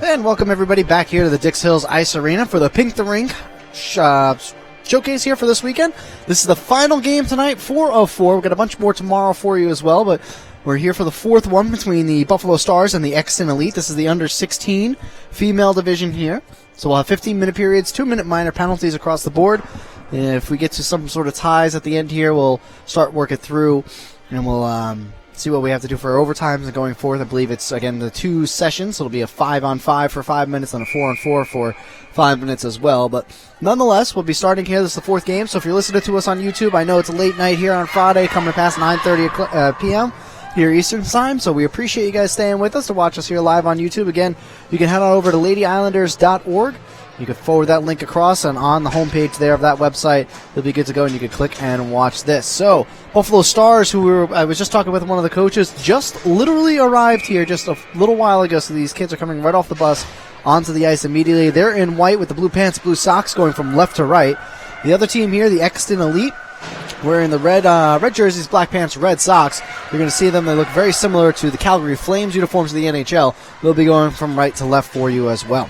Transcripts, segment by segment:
And welcome everybody back here to the Dix Hills Ice Arena for the Pink the Rink showcase here for this weekend. This is the final game tonight, 4 of 4. We've got a bunch more tomorrow for you as well, but we're here for the fourth one between the Buffalo Stars and the Exton Elite. This is the under 16 female division here. So we'll have 15-minute periods, 2-minute minor penalties across the board. If we get to some sort of ties at the end here, we'll start working through and we'll see what we have to do for overtimes and going forth. I believe it's, again, the 2 sessions, so it'll be a 5-on-5 for 5 minutes and a 4-on-4 for 5 minutes as well. But nonetheless, we'll be starting here. This is the 4th game, so if you're listening to us on YouTube, I know it's a late night here on Friday, coming past 9:30 p.m. here Eastern Time, so we appreciate you guys staying with us to watch us here live on YouTube. Again, you can head on over to ladyislanders.org. You can forward that link across, and on the homepage there of that website, you'll be good to go, and you can click and watch this. So, Buffalo Stars, I was just talking with one of the coaches, just literally arrived here just a little while ago, so these kids are coming right off the bus onto the ice immediately. They're in white with the blue pants, blue socks, going from left to right. The other team here, the Exton Elite, wearing the red jerseys, black pants, red socks. You're going to see them. They look very similar to the Calgary Flames uniforms of the NHL. They'll be going from right to left for you as well.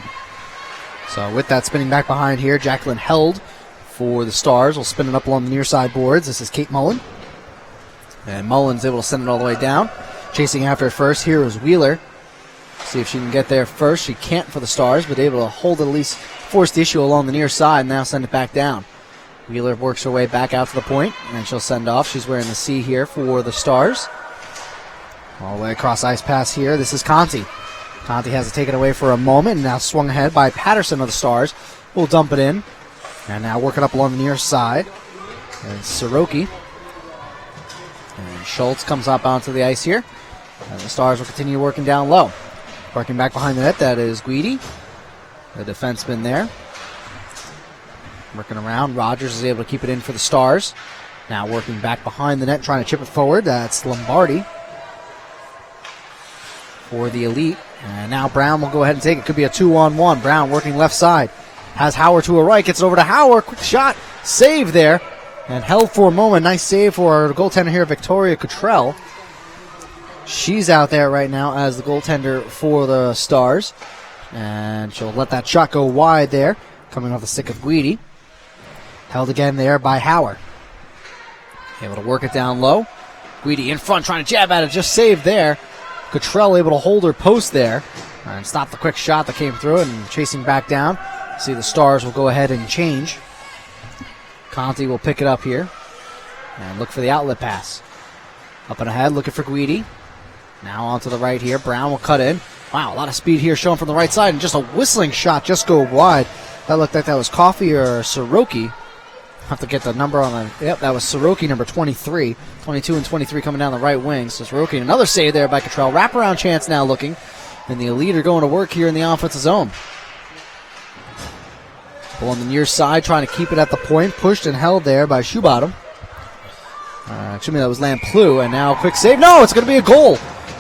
So with that, spinning back behind here, Jacqueline Held for the Stars will spin it up along the near side boards. This is Kate Mullen. And Mullen's able to send it all the way down. Chasing after it first, here is Wheeler. See if she can get there first. She can't for the Stars, but able to hold it, at least force the issue along the near side, and now send it back down. Wheeler works her way back out to the point, and she'll send off. She's wearing the C here for the Stars. All the way across ice pass here. This is Conti. Conti has to take it away for a moment, and now swung ahead by Patterson of the Stars. We'll dump it in. And now working up along the near side. And Soroki. And Schultz comes up onto the ice here. And the Stars will continue working down low. Working back behind the net, that is Guidi, the defenseman there. Working around. Rogers is able to keep it in for the Stars. Now working back behind the net, trying to chip it forward. That's Lombardi for the Elite. And now Brown will go ahead and take it. Could be a 2-on-1. Brown working left side. Has Howard to her right. Gets it over to Howard. Quick shot. Save there. And held for a moment. Nice save for our goaltender here, Victoria Cottrell. She's out there right now as the goaltender for the Stars. And she'll let that shot go wide there. Coming off the stick of Guidi. Held again there by Howard. Able to work it down low. Guidi in front trying to jab at it. Just saved there. Cottrell able to hold her post there and stop the quick shot that came through, and chasing back down. See the Stars will go ahead and change. Conti will pick it up here and look for the outlet pass. Up and ahead, looking for Guidi. Now onto the right here. Brown will cut in. Wow, a lot of speed here showing from the right side, and just a whistling shot just go wide. That looked like that was Coffey or Soroki. Have to get the number on the... Yep, that was Soroki, number 23. 22 and 23 coming down the right wing. So Soroki, another save there by Cottrell. Wraparound chance now looking. And the Elite are going to work here in the offensive zone. Ball on the near side, trying to keep it at the point. Pushed and held there by Shoebottom. Actually, that was Lamplou. And now a quick save. No, it's going to be a goal.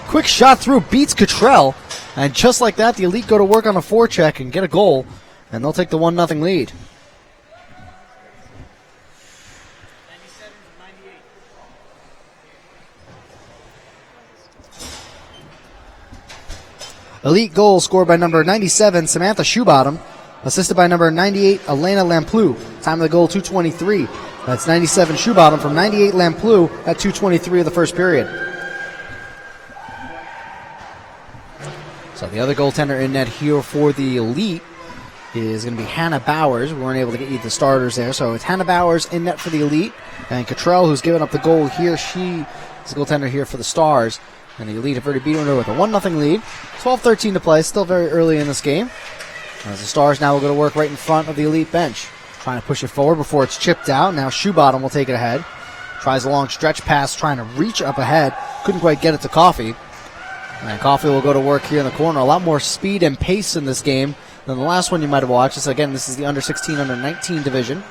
Quick shot through, beats Cottrell. And just like that, the Elite go to work on a forecheck and get a goal. And they'll take the 1-0 lead. Elite goal scored by number 97, Samantha Shoebottom. Assisted by number 98, Elena Lamplou. Time of the goal, 2:23. That's 97 Shoebottom from 98 Lamplou at 2:23 of the first period. So the other goaltender in net here for the Elite is going to be Hannah Bowers. We weren't able to get you the starters there. So it's Hannah Bowers in net for the Elite. And Cottrell, who's given up the goal here, she is the goaltender here for the Stars. And the Elite have already beaten her with a 1-0 lead. 12:13 to play, still very early in this game. As the Stars now will go to work right in front of the Elite bench. Trying to push it forward before it's chipped out. Now Shoebottom will take it ahead. Tries a long stretch pass, trying to reach up ahead. Couldn't quite get it to Coffey. And Coffey will go to work here in the corner. A lot more speed and pace in this game than the last one you might have watched. This is the under 16, under 19 division.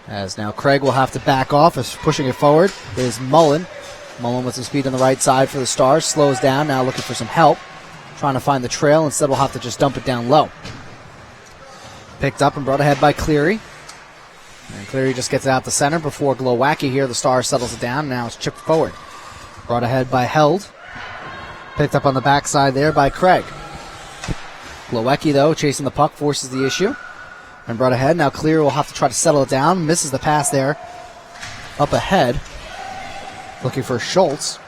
As now Craig will have to back off as pushing it forward is Mullen. Mullen with some speed on the right side for the Stars. Slows down, now looking for some help. Trying to find the trail. Instead, we'll have to just dump it down low. Picked up and brought ahead by Cleary. And Cleary just gets it out the center before Glowacki here. The Stars settles it down. Now it's chipped forward. Brought ahead by Held. Picked up on the backside there by Craig. Glowacki, though, chasing the puck, forces the issue. And brought ahead. Now Clear will have to try to settle it down. Misses the pass there. Up ahead. Looking for Schultz.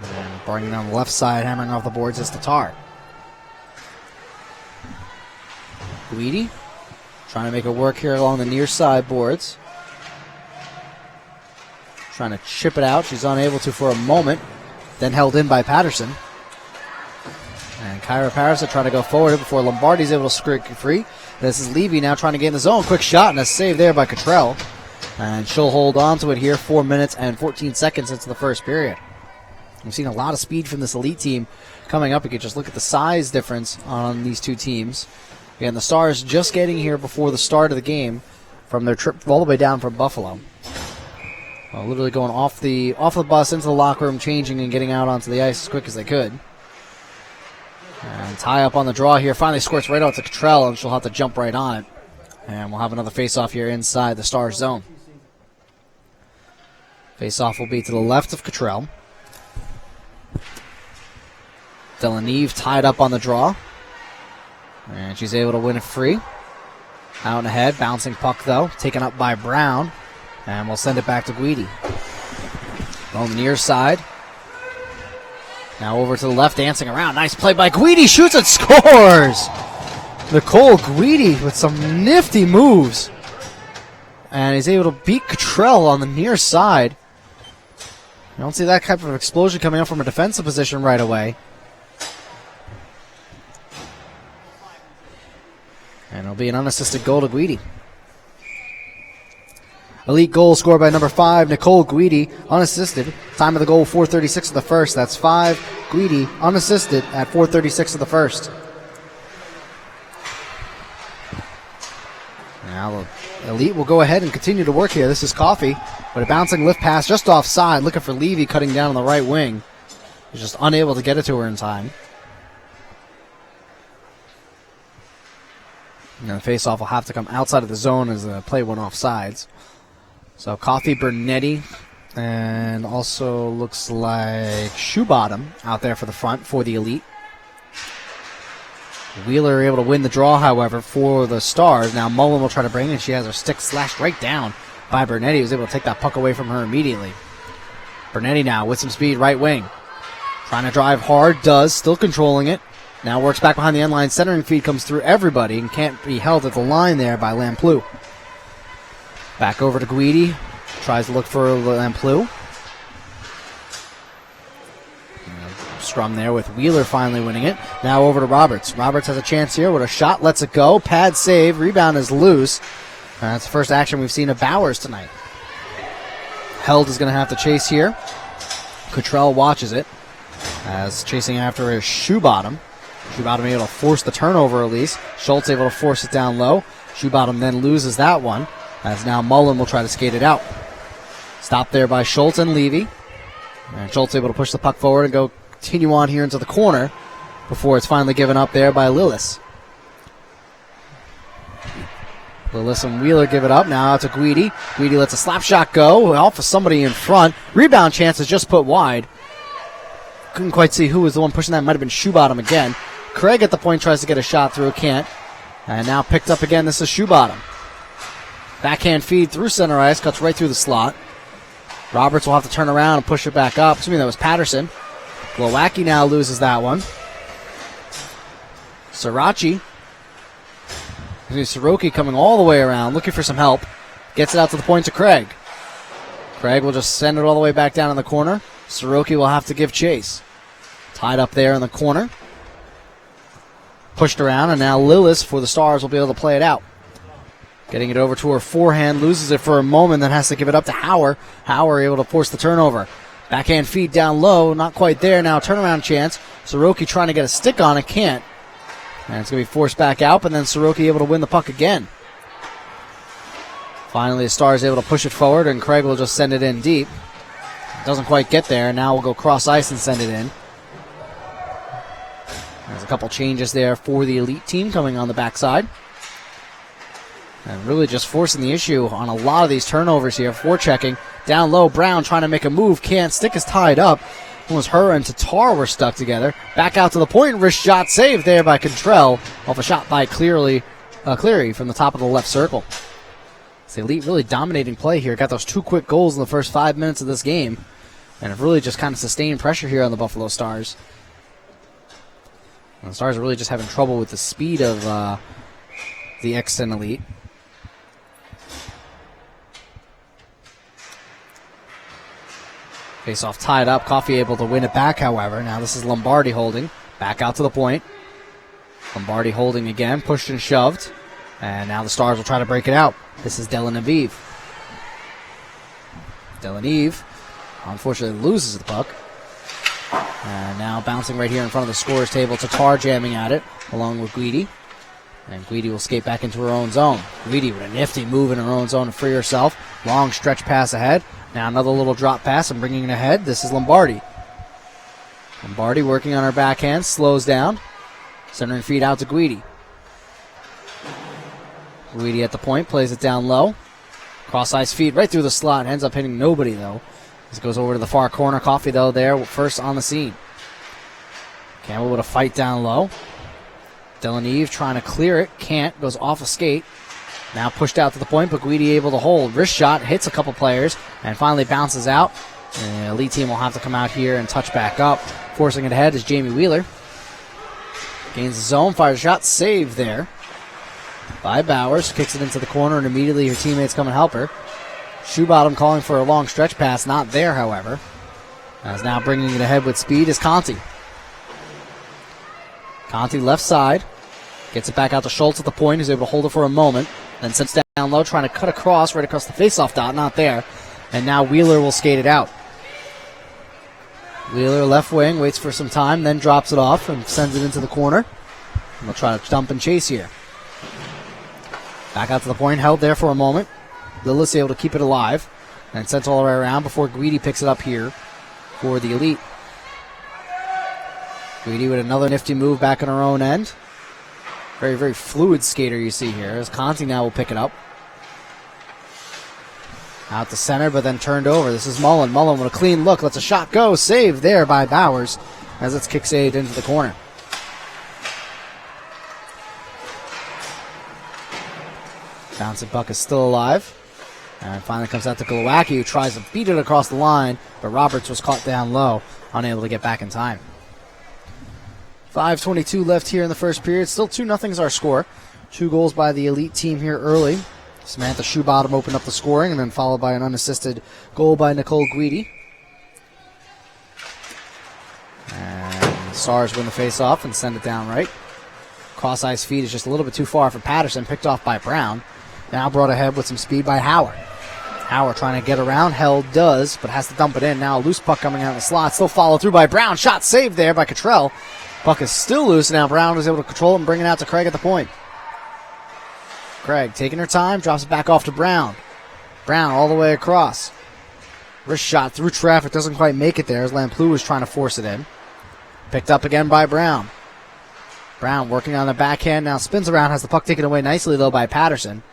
And bringing down the left side, hammering off the boards is Tatar. Guidi trying to make it work here along the near side boards. Trying to chip it out. She's unable to for a moment. Then held in by Patterson. And Kyra Patterson trying to go forward before Lombardi's able to scrape free. This is Levy now trying to get in the zone. Quick shot and a save there by Cottrell. And she'll hold on to it here. 4 minutes and 14 seconds into the first period. We've seen a lot of speed from this elite team coming up. You can just look at the size difference on these two teams. Again, the Stars just getting here before the start of the game from their trip all the way down from Buffalo. Literally going off the bus into the locker room, changing and getting out onto the ice as quick as they could. And tie up on the draw here. Finally squirts right out to Cottrell, and she'll have to jump right on it. And we'll have another face-off here inside the Stars zone. Face-off will be to the left of Cottrell. Delaneve tied up on the draw. And she's able to win it free. Out and ahead, bouncing puck though, taken up by Brown. And we'll send it back to Guidi. On the near side. Now over to the left, dancing around. Nice play by Guidi. Shoots and scores! Nicole Guidi with some nifty moves. And he's able to beat Cottrell on the near side. You don't see that type of explosion coming up from a defensive position right away. And it'll be an unassisted goal to Guidi. Elite goal scored by number 5, Nicole Guidi, unassisted. Time of the goal, 4:36 of the first. That's 5, Guidi, unassisted at 4:36 of the first. Now the Elite will go ahead and continue to work here. This is Coffey, but a bouncing lift pass just offside, looking for Levy cutting down on the right wing. He's just unable to get it to her in time. And the face-off will have to come outside of the zone as the play went off sides. So Coffey, Bernetti, and also looks like Shoebottom out there for the front for the Elite. Wheeler able to win the draw, however, for the Stars. Now Mullen will try to bring it. She has her stick slashed right down by Bernetti, who's able to take that puck away from her immediately. Bernetti now with some speed, right wing. Trying to drive hard, does, still controlling it. Now works back behind the end line. Centering feed comes through everybody and can't be held at the line there by Lamplou. Back over to Guidi. Tries to look for Lamplou. Scrum there with Wheeler finally winning it. Now over to Roberts. Roberts has a chance here with a shot. Lets it go. Pad save. Rebound is loose. That's the first action we've seen of Bowers tonight. Held is going to have to chase here. Cottrell watches it. As chasing after is Shoebottom. Shoebottom able to force the turnover at least. Schultz able to force it down low. Shoebottom then loses that one. As now Mullen will try to skate it out. Stopped there by Schultz and Levy. And Schultz able to push the puck forward and go continue on here into the corner before it's finally given up there by Lillis. Lillis and Wheeler give it up. Now out to Guidi. Guidi lets a slap shot go off of somebody in front. Rebound chance is just put wide. Couldn't quite see who was the one pushing that. Might have been Shoebottom again. Craig at the point tries to get a shot through. Can't. And now picked up again. This is Shoebottom. Backhand feed through center ice. Cuts right through the slot. Roberts will have to turn around and push it back up. Excuse me, that was Patterson. Glowacki now loses that one. Soroki coming all the way around, looking for some help. Gets it out to the point to Craig. Craig will just send it all the way back down in the corner. Soroki will have to give chase. Tied up there in the corner. Pushed around, and now Lillis for the Stars will be able to play it out. Getting it over to her forehand, loses it for a moment, then has to give it up to Hauer. Hauer able to force the turnover. Backhand feed down low, not quite there. Now turnaround chance. Soroki trying to get a stick on it, can't. And it's going to be forced back out, but then Soroki able to win the puck again. Finally, the Stars able to push it forward, and Craig will just send it in deep. Doesn't quite get there. Now we'll go cross ice and send it in. There's a couple changes there for the Elite team coming on the backside. And really just forcing the issue on a lot of these turnovers here. Forechecking. Down low, Brown trying to make a move. Can't. Stick is tied up. Almost her and Tatar were stuck together. Back out to the point. Wrist shot saved there by Contrell off a shot by Cleary from the top of the left circle. It's the Elite really dominating play here. Got those 2 quick goals in the first 5 minutes of this game. And have really just kind of sustained pressure here on the Buffalo Stars. And the Stars are really just having trouble with the speed of the Exton Elite. Face-off tied up. Coffey able to win it back, however. Now this is Lombardi holding. Back out to the point. Lombardi holding again. Pushed and shoved. And now the Stars will try to break it out. This is Delanaviv. Delanaviv, unfortunately, loses the puck. And now bouncing right here in front of the scorer's table. Tatar jamming at it, along with Guidi. And Guidi will skate back into her own zone. Guidi with a nifty move in her own zone to free herself. Long stretch pass ahead. Now another little drop pass and bringing it ahead. This is Lombardi. Lombardi working on her backhand. Slows down. Centering feed out to Guidi. Guidi at the point. Plays it down low. Cross-ice feed right through the slot. Ends up hitting nobody, though. This goes over to the far corner. Coffey, though, there first on the scene. Campbell with a fight down low. Delanive trying to clear it. Can't. Goes off a skate. Now pushed out to the point, but Guidi able to hold. Wrist shot, hits a couple players, and finally bounces out. And the Elite team will have to come out here and touch back up. Forcing it ahead is Jamie Wheeler. Gains the zone, fires a shot, saved there by Bowers. Kicks it into the corner, and immediately her teammates come and help her. Shoebottom calling for a long stretch pass, not there, however. As now bringing it ahead with speed is Conti. Conti left side. Gets it back out to Schultz at the point, who's able to hold it for a moment. Then sits down low, trying to cut across, right across the faceoff dot, not there. And now Wheeler will skate it out. Wheeler left wing, waits for some time, then drops it off and sends it into the corner. And they'll try to dump and chase here. Back out to the point, held there for a moment. Lillis able to keep it alive. And sent all the way around before Guidi picks it up here for the Elite. Guidi with another nifty move back on her own end. Very, very fluid skater you see here, as Conti now will pick it up. Out the center, but then turned over. This is Mullen. Mullen with a clean look. Lets a shot go. Saved there by Bowers as it's kick saved into the corner. Bouncing puck is still alive. And finally comes out to Glowacki, who tries to beat it across the line, but Roberts was caught down low, unable to get back in time. 5:22 left here in the first period. Still 2-0 is our score. 2 goals by the Elite team here early. Samantha Shoebottom opened up the scoring, and then followed by an unassisted goal by Nicole Guidi. And the Stars win the face-off and send it down right. Cross-ice feed is just a little bit too far for Patterson, picked off by Brown. Now brought ahead with some speed by Howard. Howard trying to get around, held does, but has to dump it in. Now a loose puck coming out of the slot, still followed through by Brown. Shot saved there by Cottrell. Puck is still loose, and now Brown is able to control it and bring it out to Craig at the point. Craig taking her time, drops it back off to Brown. Brown all the way across. Wrist shot through traffic, doesn't quite make it there as Lamplou was trying to force it in. Picked up again by Brown. Brown working on the backhand, now spins around, has the puck taken away nicely though by Patterson.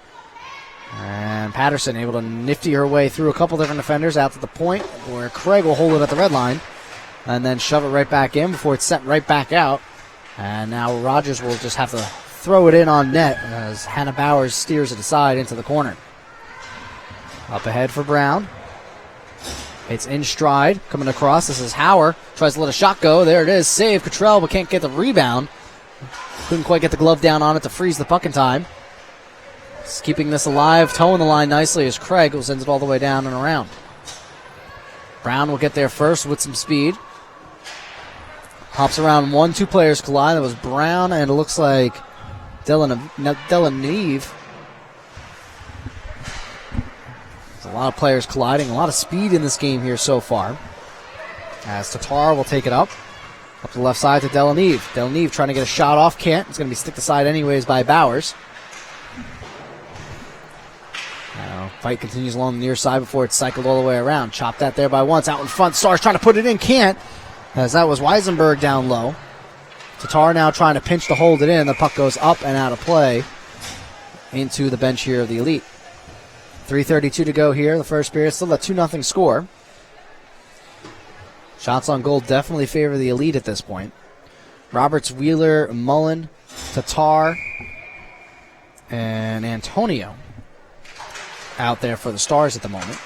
And Patterson able to nifty her way through a couple different defenders out to the point where Craig will hold it at the red line. And then shove it right back in before it's sent right back out. And now Rogers will just have to throw it in on net as Hannah Bowers steers it aside into the corner. Up ahead for Brown. It's in stride, coming across. This is Hauer. Tries to let a shot go. There it is. Save Cottrell, but can't get the rebound. Couldn't quite get the glove down on it to freeze the puck in time. Just keeping this alive, towing the line nicely as Craig will send it all the way down and around. Brown will get there first with some speed. Hops around 1-2 players collide. That was Brown, and it looks like Delanive. There's a lot of players colliding, a lot of speed in this game here so far. As Tatar will take it up to the left side to Delanive. Delanive trying to get a shot off, can't. It's going to be sticked aside anyways by Bowers. Now, fight continues along the near side before it's cycled all the way around. Chopped that there by once. Out in front, Stars trying to put it in, can't. As that was Weisenberg down low. Tatar now trying to pinch to hold it in. The puck goes up and out of play into the bench here of the Elite. 3:32 to go here. The first period, still a 2-0 score. Shots on goal definitely favor the Elite at this point. Roberts, Wheeler, Mullen, Tatar, and Antonio out there for the Stars at the moment.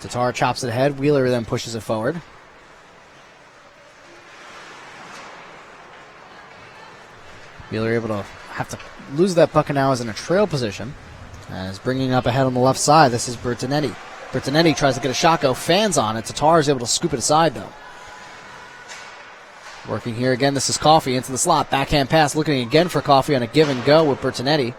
Tatar chops it ahead. Wheeler then pushes it forward. Wheeler able to have to lose that puck, and now is in a trail position. As bringing up ahead on the left side, this is Bertinetti. Bertinetti tries to get a shot go, fans on it. Tatar is able to scoop it aside, though. Working here again, this is Coffey into the slot. Backhand pass, looking again for Coffey on a give and go with Bertinetti.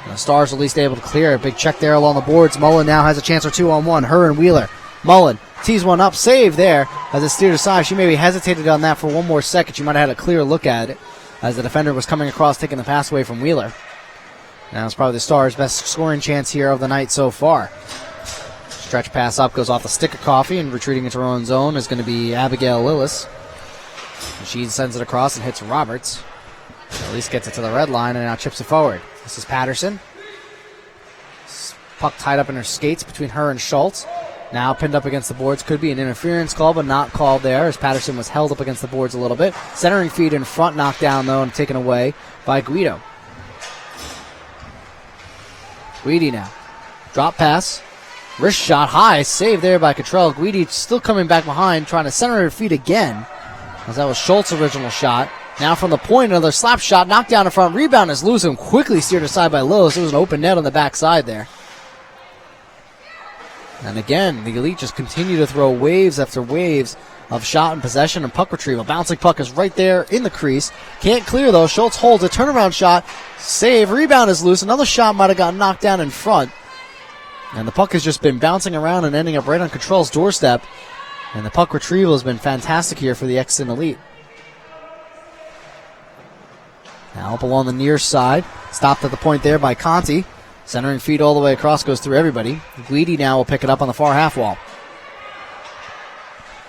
And the Stars at least able to clear. A big check there along the boards. Mullen now has a chance for 2-on-1. Her and Wheeler. Mullen tees one up, save there as it steered aside. She maybe hesitated on that for one more second. She might have had a clear look at it as the defender was coming across, taking the pass away from Wheeler. Now it's probably the Stars' best scoring chance here of the night so far. Stretch pass up, goes off the stick of Coffey, and retreating into her own zone is going to be Abigail Lillis. She sends it across and hits Roberts. At least gets it to the red line and now chips it forward. This is Patterson. Puck tied up in her skates between her and Schultz. Now pinned up against the boards. Could be an interference call, but not called there as Patterson was held up against the boards a little bit. Centering feed in front, knocked down though and taken away by Guido. Guidi now. Drop pass. Wrist shot high. Save there by Cottrell. Guidi still coming back behind, trying to center her feet again, as that was Schultz's original shot. Now from the point, another slap shot, knocked down in front. Rebound is loose and quickly steered aside by Lillis. It was an open net on the backside there. And again, the Elite just continue to throw waves after waves of shot and possession and puck retrieval. Bouncing puck is right there in the crease. Can't clear though. Schultz holds a turnaround shot. Save. Rebound is loose. Another shot might have gotten knocked down in front. And the puck has just been bouncing around and ending up right on Cottrell's doorstep. And the puck retrieval has been fantastic here for the Exton Elite. Now up along the near side. Stopped at the point there by Conti. Centering feed all the way across, goes through everybody. Guidi now will pick it up on the far half wall.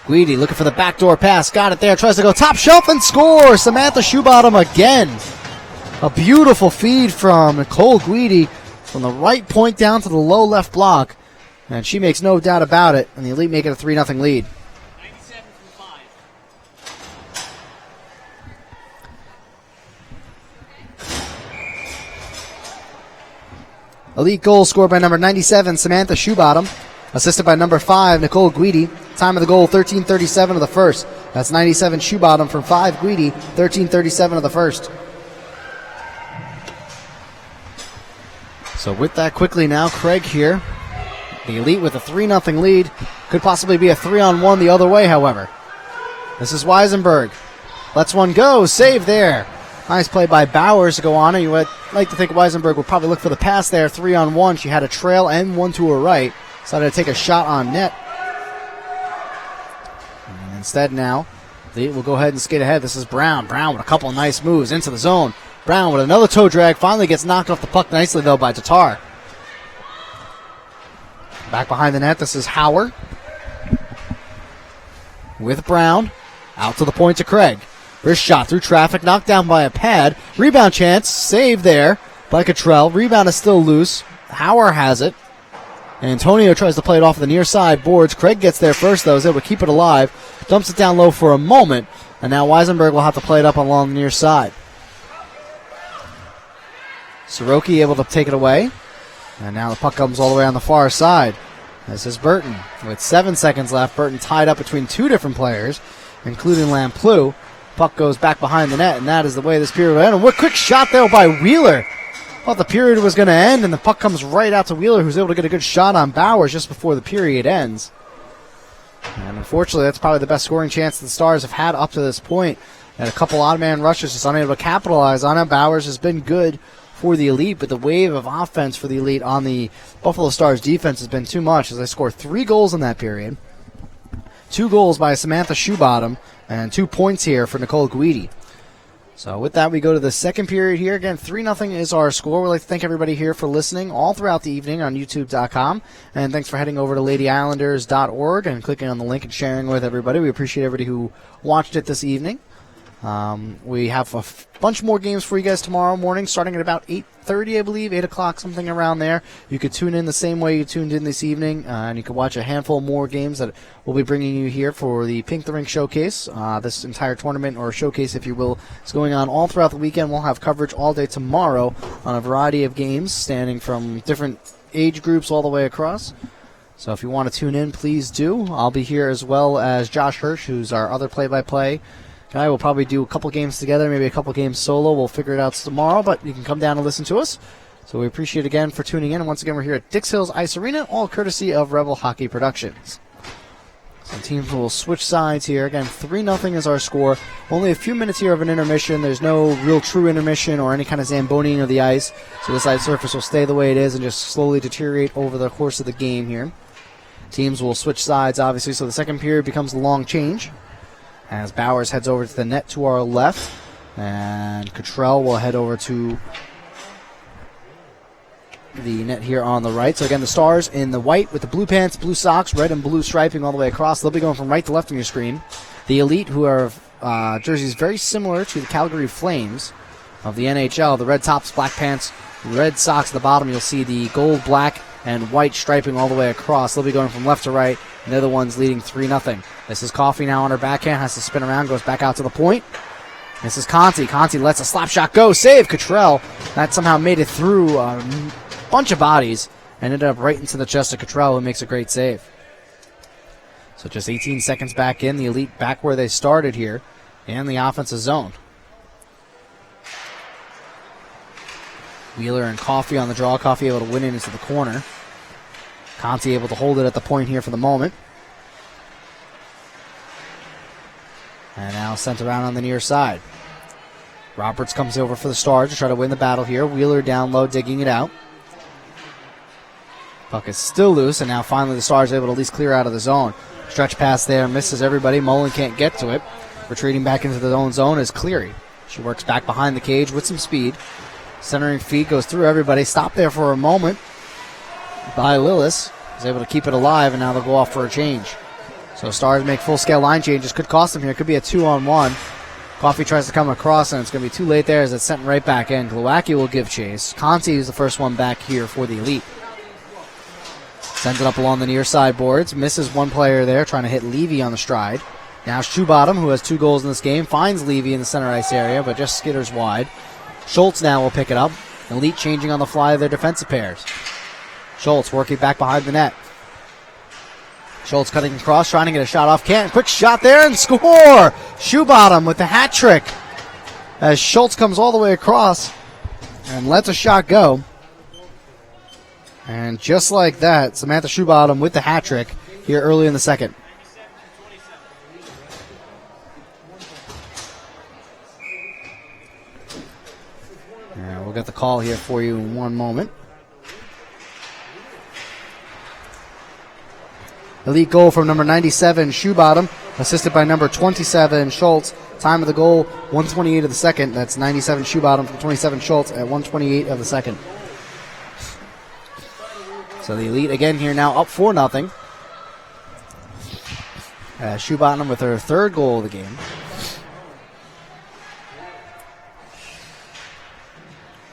Guidi looking for the backdoor pass. Got it there. Tries to go top shelf and scores. Samantha Shoebottom again. A beautiful feed from Nicole Guidi from the right point down to the low left block. And she makes no doubt about it. And the Elite make it a 3-0 lead. Elite goal scored by number 97, Samantha Shoebottom. Assisted by number 5, Nicole Guidi. Time of the goal, 13:37 of the first. That's 97 Shoebottom from 5, Guidi, 13:37 of the first. So with that quickly now, Craig here. The Elite with a 3-0 lead. Could possibly be a 3-on-1 the other way, however. This is Weisenberg. Lets one go. Save there. Nice play by Bowers to go on it. You would like to think Weisenberg would probably look for the pass there, 3-on-1. She had a trail and one to her right. Decided to take a shot on net. And instead now, they will go ahead and skate ahead. This is Brown. Brown with a couple of nice moves into the zone. Brown with another toe drag. Finally gets knocked off the puck nicely, though, by Tatar. Back behind the net, this is Howard. With Brown. Out to the point to Craig. Wrist shot through traffic, knocked down by a pad. Rebound chance, save there by Cottrell. Rebound is still loose. Hauer has it. Antonio tries to play it off the near side boards. Craig gets there first, though, is able to keep it alive. Dumps it down low for a moment, and now Weisenberg will have to play it up along the near side. Soroki able to take it away. And now the puck comes all the way on the far side. This is Burton. With 7 seconds left, Burton tied up between two different players, including Lamplou. Puck goes back behind the net, and that is the way this period will end. And what quick shot there by Wheeler. Thought the period was going to end, and the puck comes right out to Wheeler, who's able to get a good shot on Bowers just before the period ends. And unfortunately, that's probably the best scoring chance the Stars have had up to this point. And a couple odd man rushes, just unable to capitalize on it. Bowers has been good for the Elite, but the wave of offense for the Elite on the Buffalo Stars defense has been too much, as they score 3 goals in that period. 2 goals by Samantha Shoebottom, and 2 points here for Nicole Guidi. So with that, we go to the second period here. Again, 3-0 is our score. We'd like to thank everybody here for listening all throughout the evening on YouTube.com. And thanks for heading over to LadyIslanders.org and clicking on the link and sharing with everybody. We appreciate everybody who watched it this evening. We have a bunch more games for you guys tomorrow morning, starting at about 8:30, I believe, 8 o'clock, something around there. You could tune in the same way you tuned in this evening, and you can watch a handful more games that we'll be bringing you here for the Pink the Rink Showcase. This entire tournament, or showcase, if you will, is going on all throughout the weekend. We'll have coverage all day tomorrow on a variety of games, standing from different age groups all the way across. So if you want to tune in, please do. I'll be here as well as Josh Hirsch, who's our other play-by-play guy. We'll probably do a couple games together, maybe a couple games solo. We'll figure it out tomorrow, but you can come down and listen to us. So we appreciate again for tuning in. And once again, we're here at Dix Hills Ice Arena, all courtesy of Rebel Hockey Productions. So teams will switch sides here. Again, 3-0 is our score. Only a few minutes here of an intermission. There's no real true intermission or any kind of Zamboning of the ice. So this ice surface will stay the way it is and just slowly deteriorate over the course of the game here. Teams will switch sides, obviously, so the second period becomes a long change as Bowers heads over to the net to our left, and Cottrell will head over to the net here on the right. So again, the Stars in the white with the blue pants, blue socks, red and blue striping all the way across. They'll be going from right to left on your screen. The Elite, who are jerseys very similar to the Calgary Flames of the NHL, the red tops, black pants, red socks at the bottom. You'll see the gold, black, and white striping all the way across. They'll be going from left to right, and they're the ones leading 3-0. This is Coffey now on her backhand, has to spin around, goes back out to the point. This is Conti. Conti lets a slap shot go. Save Cottrell. That somehow made it through a bunch of bodies and ended up right into the chest of Cottrell, who makes a great save. So just 18 seconds back in, the Elite back where they started here in the offensive zone. Wheeler and Coffey on the draw. Coffey able to win it into the corner. Conti able to hold it at the point here for the moment. And now sent around on the near side. Roberts comes over for the Stars to try to win the battle here. Wheeler down low, digging it out. Puck is still loose, and now finally the Stars able to at least clear out of the zone. Stretch pass there, misses everybody. Mullen can't get to it. Retreating back into the own zone is Cleary. She works back behind the cage with some speed. Centering feed goes through everybody. Stopped there for a moment by Lillis. Is able to keep it alive, and now they'll go off for a change. So Stars make full-scale line changes. Could cost them here. Could be a 2-on-1. Coffey tries to come across, and it's going to be too late there as it's sent right back in. Glowacki will give chase. Conti is the first one back here for the Elite. Sends it up along the near side boards. Misses one player there, trying to hit Levy on the stride. Now Shoebottom, who has 2 goals in this game, finds Levy in the center ice area, but just skitters wide. Schultz now will pick it up. Elite changing on the fly of their defensive pairs. Schultz working back behind the net. Schultz cutting across, trying to get a shot off. Can't. Quick shot there and score! Shoebottom with the hat trick as Schultz comes all the way across and lets a shot go. And just like that, Samantha Shoebottom with the hat trick here early in the second. And we'll get the call here for you in one moment. Elite goal from number 97, Shoebottom, assisted by number 27, Schultz. Time of the goal, 1:28 of the second. That's 97 Shoebottom from 27 Schultz at 1:28 of the second. So the Elite again here now up 4-0. Shoebottom with her 3rd goal of the game.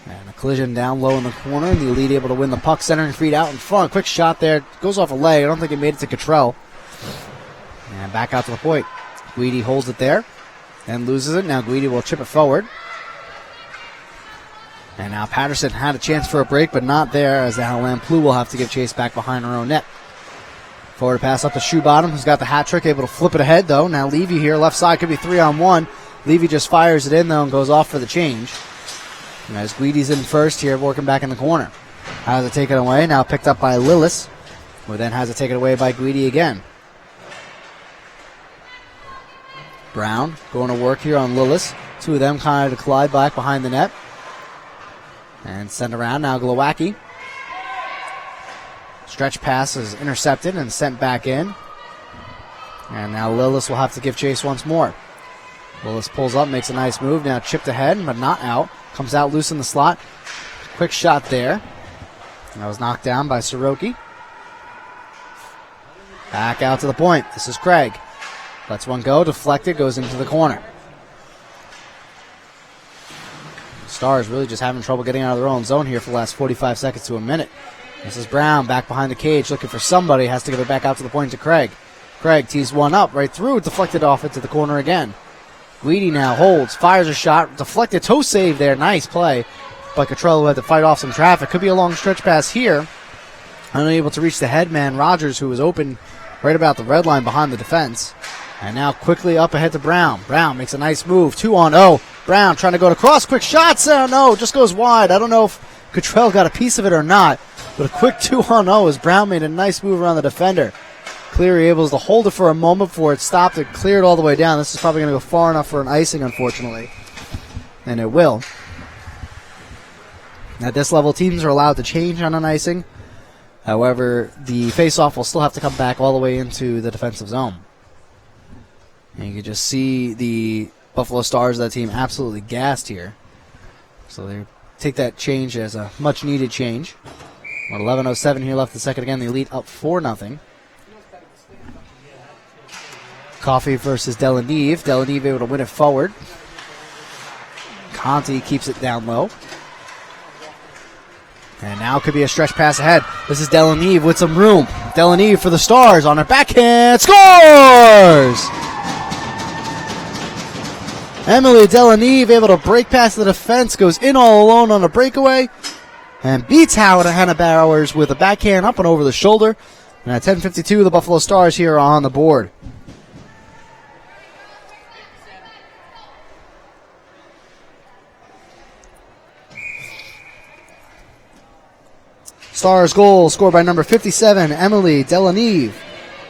And a collision down low in the corner. The Elite able to win the puck, centering feed out in front. Quick shot there. Goes off a leg. I don't think it made it to Cottrell. And back out to the point. Guidi holds it there and loses it. Now Guidi will chip it forward. And now Patterson had a chance for a break, but not there, as now Lamplou will have to give chase back behind her own net. Forward pass up to Shoebottom, who's got the hat trick, able to flip it ahead, though. Now Levy here, left side, could be 3-on-1. Levy just fires it in, though, and goes off for the change. And as Guidi's in first here, working back in the corner. Has it taken away, now picked up by Lillis, who then has it taken away by Guidi again. Brown going to work here on Lillis. 2 of them kind of to collide back behind the net. And sent around, now Glowacki. Stretch pass is intercepted and sent back in. And now Lillis will have to give chase once more. Lillis pulls up, makes a nice move. Now chipped ahead, but not out. Comes out loose in the slot. Quick shot there. That was knocked down by Soroki. Back out to the point. This is Craig. Lets one go, deflected, goes into the corner. Stars really just having trouble getting out of their own zone here for the last 45 seconds to a minute. This is Brown back behind the cage looking for somebody. Has to give it back out to the point to Craig. Craig tees one up right through, deflected off into the corner again. Guidi now holds, fires a shot, deflected, toe save there. Nice play by Cottrell, who had to fight off some traffic. Could be a long stretch pass here. Unable to reach the headman, Rogers, who was open right about the red line behind the defense. And now quickly up ahead to Brown. Brown makes a nice move, 2-on-0. Brown trying to go to cross, quick shots. No, just goes wide. I don't know if Cottrell got a piece of it or not, but a quick 2-on-0 as Brown made a nice move around the defender. Cleary able to hold it for a moment before it stopped and cleared all the way down. This is probably going to go far enough for an icing, unfortunately. And it will. At this level, teams are allowed to change on an icing. However, the face-off will still have to come back all the way into the defensive zone. And you can just see the Buffalo Stars of that team absolutely gassed here. So they take that change as a much-needed change. 11:07 here left in the second again. The Elite up 4-0. Coffee versus Delanive. Delanive able to win it forward. Conti keeps it down low. And now could be a stretch pass ahead. This is Delanive with some room. Delanive for the Stars on her backhand. Scores! Emily Delanive able to break past the defense. Goes in all alone on a breakaway. And beats Hannah Bowers with a backhand up and over the shoulder. And at 10:52, the Buffalo Stars here are on the board. Stars goal scored by number 57, Emily Delanive.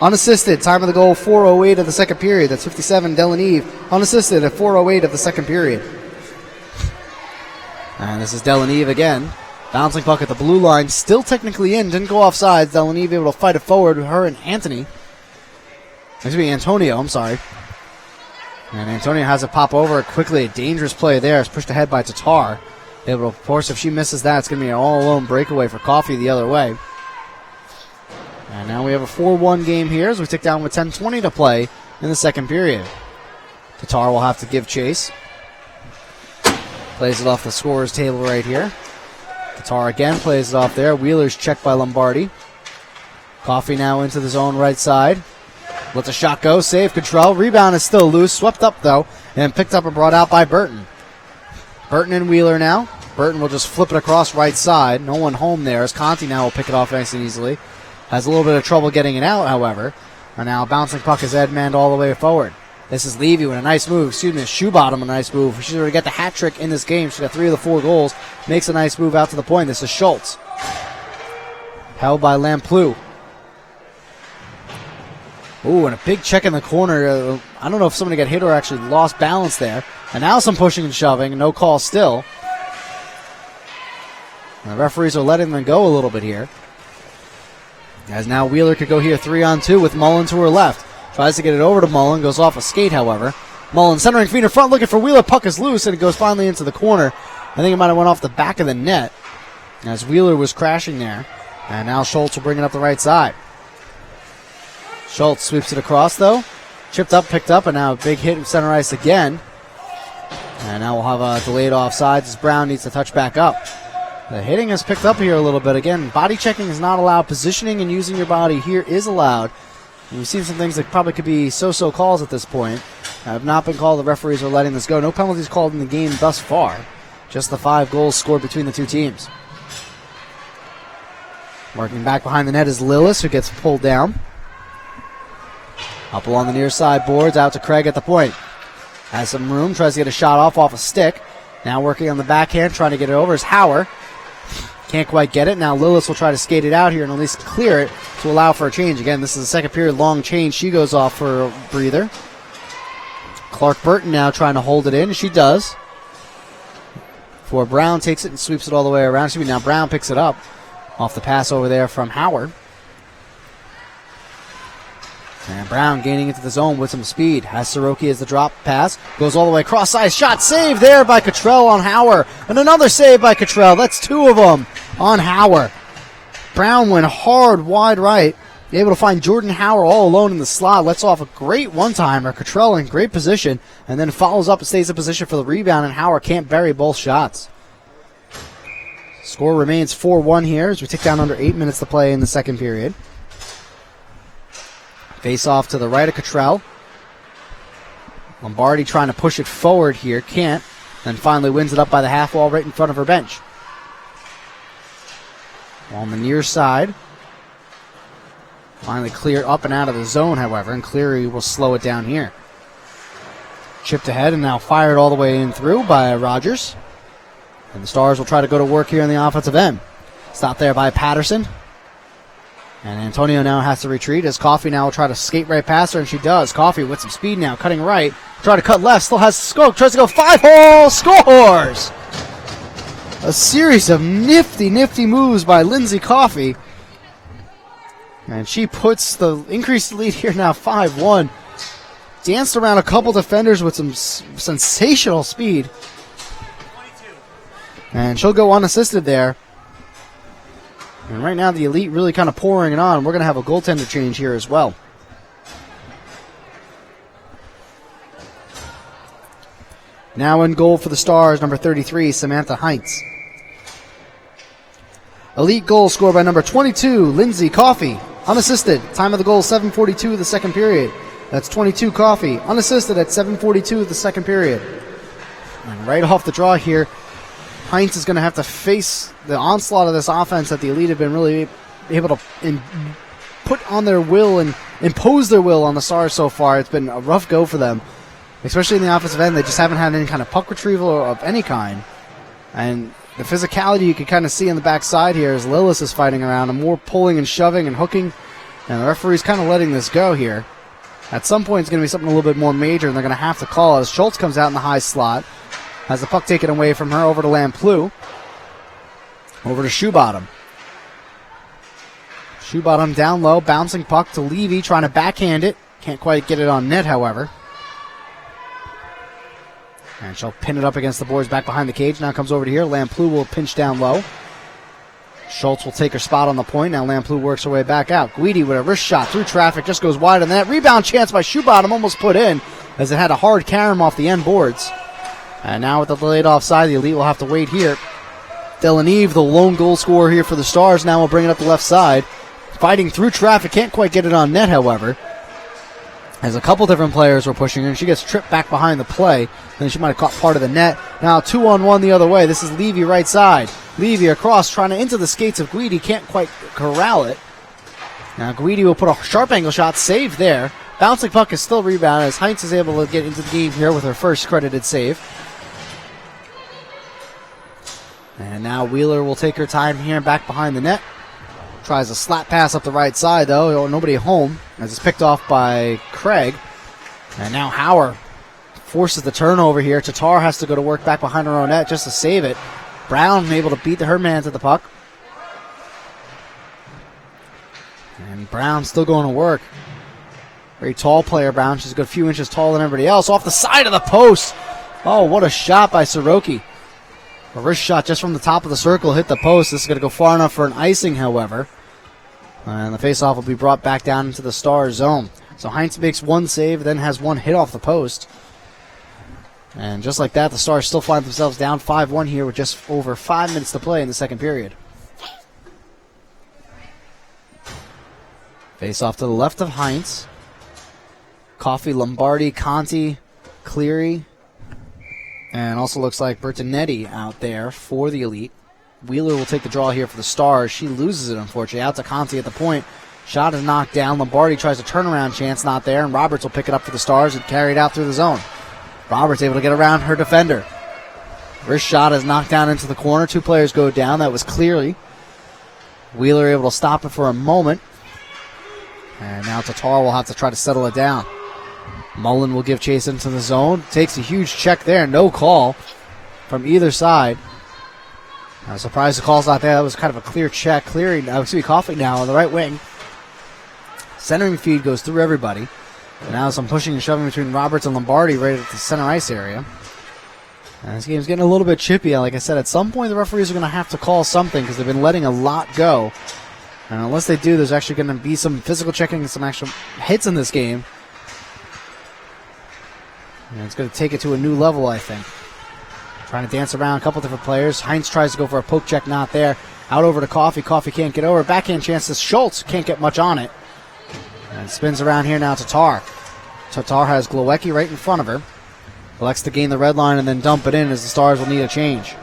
Unassisted, time of the goal, 4:08 of the second period. That's 57, Delanive. Unassisted at 4:08 of the second period. And this is Delanive again. Bouncing puck at the blue line, still technically in, didn't go offsides. Delanive able to fight it forward with her and Antonio, I'm sorry. And Antonio has it pop over quickly. A dangerous play there. It's pushed ahead by Tatar. Able to, of course, if she misses that, it's going to be an all-alone breakaway for Coffee the other way. And now we have a 4-1 game here as we tick down with 10:20 to play in the second period. Tatar will have to give chase. Plays it off the scorer's table right here. Tatar again plays it off there. Wheeler's checked by Lombardi. Coffee now into the zone right side. Lets a shot go. Save, control. Rebound is still loose. Swept up, though, and picked up and brought out by Burton. Burton and Wheeler now. Burton will just flip it across right side. No one home there as Conti now will pick it off nice and easily. Has a little bit of trouble getting it out, however. And now bouncing puck is Edmond all the way forward. This is Levy with a nice move. Shoebottom a nice move. She's already got the hat trick in this game. She's got 3 of the 4 goals. Makes a nice move out to the point. This is Schultz. Held by Lamplou. Ooh, and a big check in the corner. I don't know if somebody got hit or actually lost balance there. And now some pushing and shoving. No call still. And the referees are letting them go a little bit here. As now Wheeler could go here 3-on-2 with Mullen to her left. Tries to get it over to Mullen. Goes off a skate, however. Mullen centering feet in front looking for Wheeler. Puck is loose and it goes finally into the corner. I think it might have went off the back of the net as Wheeler was crashing there. And now Schultz will bring it up the right side. Schultz sweeps it across, though. Chipped up, picked up, and now a big hit in center ice again. And now we'll have a delayed offsides as Brown needs to touch back up. The hitting has picked up here a little bit. Again, body checking is not allowed. Positioning and using your body here is allowed. And we've seen some things that probably could be so-so calls at this point. Have not been called. The referees are letting this go. No penalties called in the game thus far. Just the 5 goals scored between the two teams. Working back behind the net is Lillis, who gets pulled down. Up along the near side boards, out to Craig at the point. Has some room, tries to get a shot off a stick. Now working on the backhand, trying to get it over is Hauer. Can't quite get it. Now Lillis will try to skate it out here and at least clear it to allow for a change. Again, this is a second period long change. She goes off for a breather. Clark Burton now trying to hold it in. She does. For Brown takes it and sweeps it all the way around. Now Brown picks it up off the pass over there from Howard. And Brown gaining into the zone with some speed. Has Soroki as the drop pass. Goes all the way across size. Shot saved there by Cottrell on Hauer. And another save by Cottrell. That's 2 of them on Hauer. Brown went hard wide right. Able to find Jordan Hauer all alone in the slot. Lets off a great one-timer. Cottrell in great position. And then follows up and stays in position for the rebound. And Hauer can't bury both shots. Score remains 4-1 here as we tick down under 8 minutes to play in the second period. Face off to the right of Cottrell. Lombardi trying to push it forward here. Can't. Then finally wins it up by the half wall right in front of her bench. On the near side. Finally cleared up and out of the zone, however, and Cleary will slow it down here. Chipped ahead and now fired all the way in through by Rogers. And the Stars will try to go to work here in the offensive end. Stopped there by Patterson. And Antonio now has to retreat as Coffey now will try to skate right past her, and she does. Coffey with some speed now, cutting right. Try to cut left, still has scope, tries to go 5-hole, scores! A series of nifty moves by Lindsay Coffey. And she puts the increased lead here now 5-1. Danced around a couple defenders with some sensational speed. And she'll go unassisted there. And right now the Elite really kind of pouring it on. We're going to have a goaltender change here as well. Now in goal for the Stars, number 33, Samantha Heinz. Elite goal scored by number 22, Lindsay Coffey. Unassisted. Time of the goal, 7:42 of the second period. That's 22 Coffey. Unassisted at 7:42 of the second period. And right off the draw here, Heinz is going to have to face the onslaught of this offense that the Elite have been really able to put on their will and impose their will on the Stars so far. It's been a rough go for them, especially in the offensive end. They just haven't had any kind of puck retrieval of any kind. And the physicality you can kind of see on the backside here as Lillis is fighting around and more pulling and shoving and hooking. And the referee's kind of letting this go here. At some point, it's going to be something a little bit more major, and they're going to have to call it as Schultz comes out in the high slot. Has the puck taken away from her over to Lamplew. Over to Shoebottom. Shoebottom down low, bouncing puck to Levy, trying to backhand it. Can't quite get it on net, however. And she'll pin it up against the boards back behind the cage. Now comes over to here. Lamplew will pinch down low. Schultz will take her spot on the point. Now Lamplew works her way back out. Guidi with a wrist shot through traffic. Just goes wide on that. Rebound chance by Shoebottom. Almost put in as it had a hard carom off the end boards. And now with the delayed offside, the Elite will have to wait here. Delaneve, the lone goal scorer here for the Stars, now will bring it up the left side. Fighting through traffic. Can't quite get it on net, however. As a couple different players were pushing her, and she gets tripped back behind the play. Then she might have caught part of the net. Now 2-on-1 the other way. This is Levy right side. Levy across, trying to into the skates of Guidi. Can't quite corral it. Now Guidi will put a sharp angle shot. Saved there. Bouncing puck is still rebounded as Heinz is able to get into the game here with her first credited save. And now Wheeler will take her time here back behind the net. Tries a slap pass up the right side, though. Nobody home as it's picked off by Craig. And now Hauer forces the turnover here. Tatar has to go to work back behind her own net just to save it. Brown able to beat her man to the puck. And Brown still going to work. Very tall player, Brown. She's a good few inches taller than everybody else. Off the side of the post. Oh, what a shot by Soroki. A wrist shot just from the top of the circle hit the post. This is going to go far enough for an icing, however. And the faceoff will be brought back down into the Stars zone. So Heinz makes one save, then has one hit off the post. And just like that, the Stars still find themselves down 5-1 here with just over 5 minutes to play in the second period. Faceoff to the left of Heinz. Coffey, Lombardi, Conti, Cleary. And also looks like Bertinetti out there for the Elite. Wheeler will take the draw here for the Stars. She loses it, unfortunately. Out to Conti at the point. Shot is knocked down. Lombardi tries a turnaround chance, not there. And Roberts will pick it up for the Stars and carry it out through the zone. Roberts able to get around her defender. Wrist shot is knocked down into the corner. Two players go down. That was Cleary. Wheeler able to stop it for a moment. And now Tatar will have to try to settle it down. Mullen will give chase into the zone. Takes a huge check there. No call from either side. I'm surprised the call's not there. That was kind of a clear check. Coffey now on the right wing. Centering feed goes through everybody. And now some pushing and shoving between Roberts and Lombardi right at the center ice area. And this game's getting a little bit chippy. Like I said, at some point the referees are going to have to call something because they've been letting a lot go. And unless they do, there's actually going to be some physical checking and some actual hits in this game. And it's going to take it to a new level, I think. Trying to dance around a couple different players. Heinz tries to go for a poke check, not there. Out over to Coffee. Coffee can't get over. Backhand chance to Schultz. Can't get much on it. And spins around here now to Tatar. Tatar has Glowacki right in front of her. Elects to gain the red line and then dump it in as the Stars will need a change.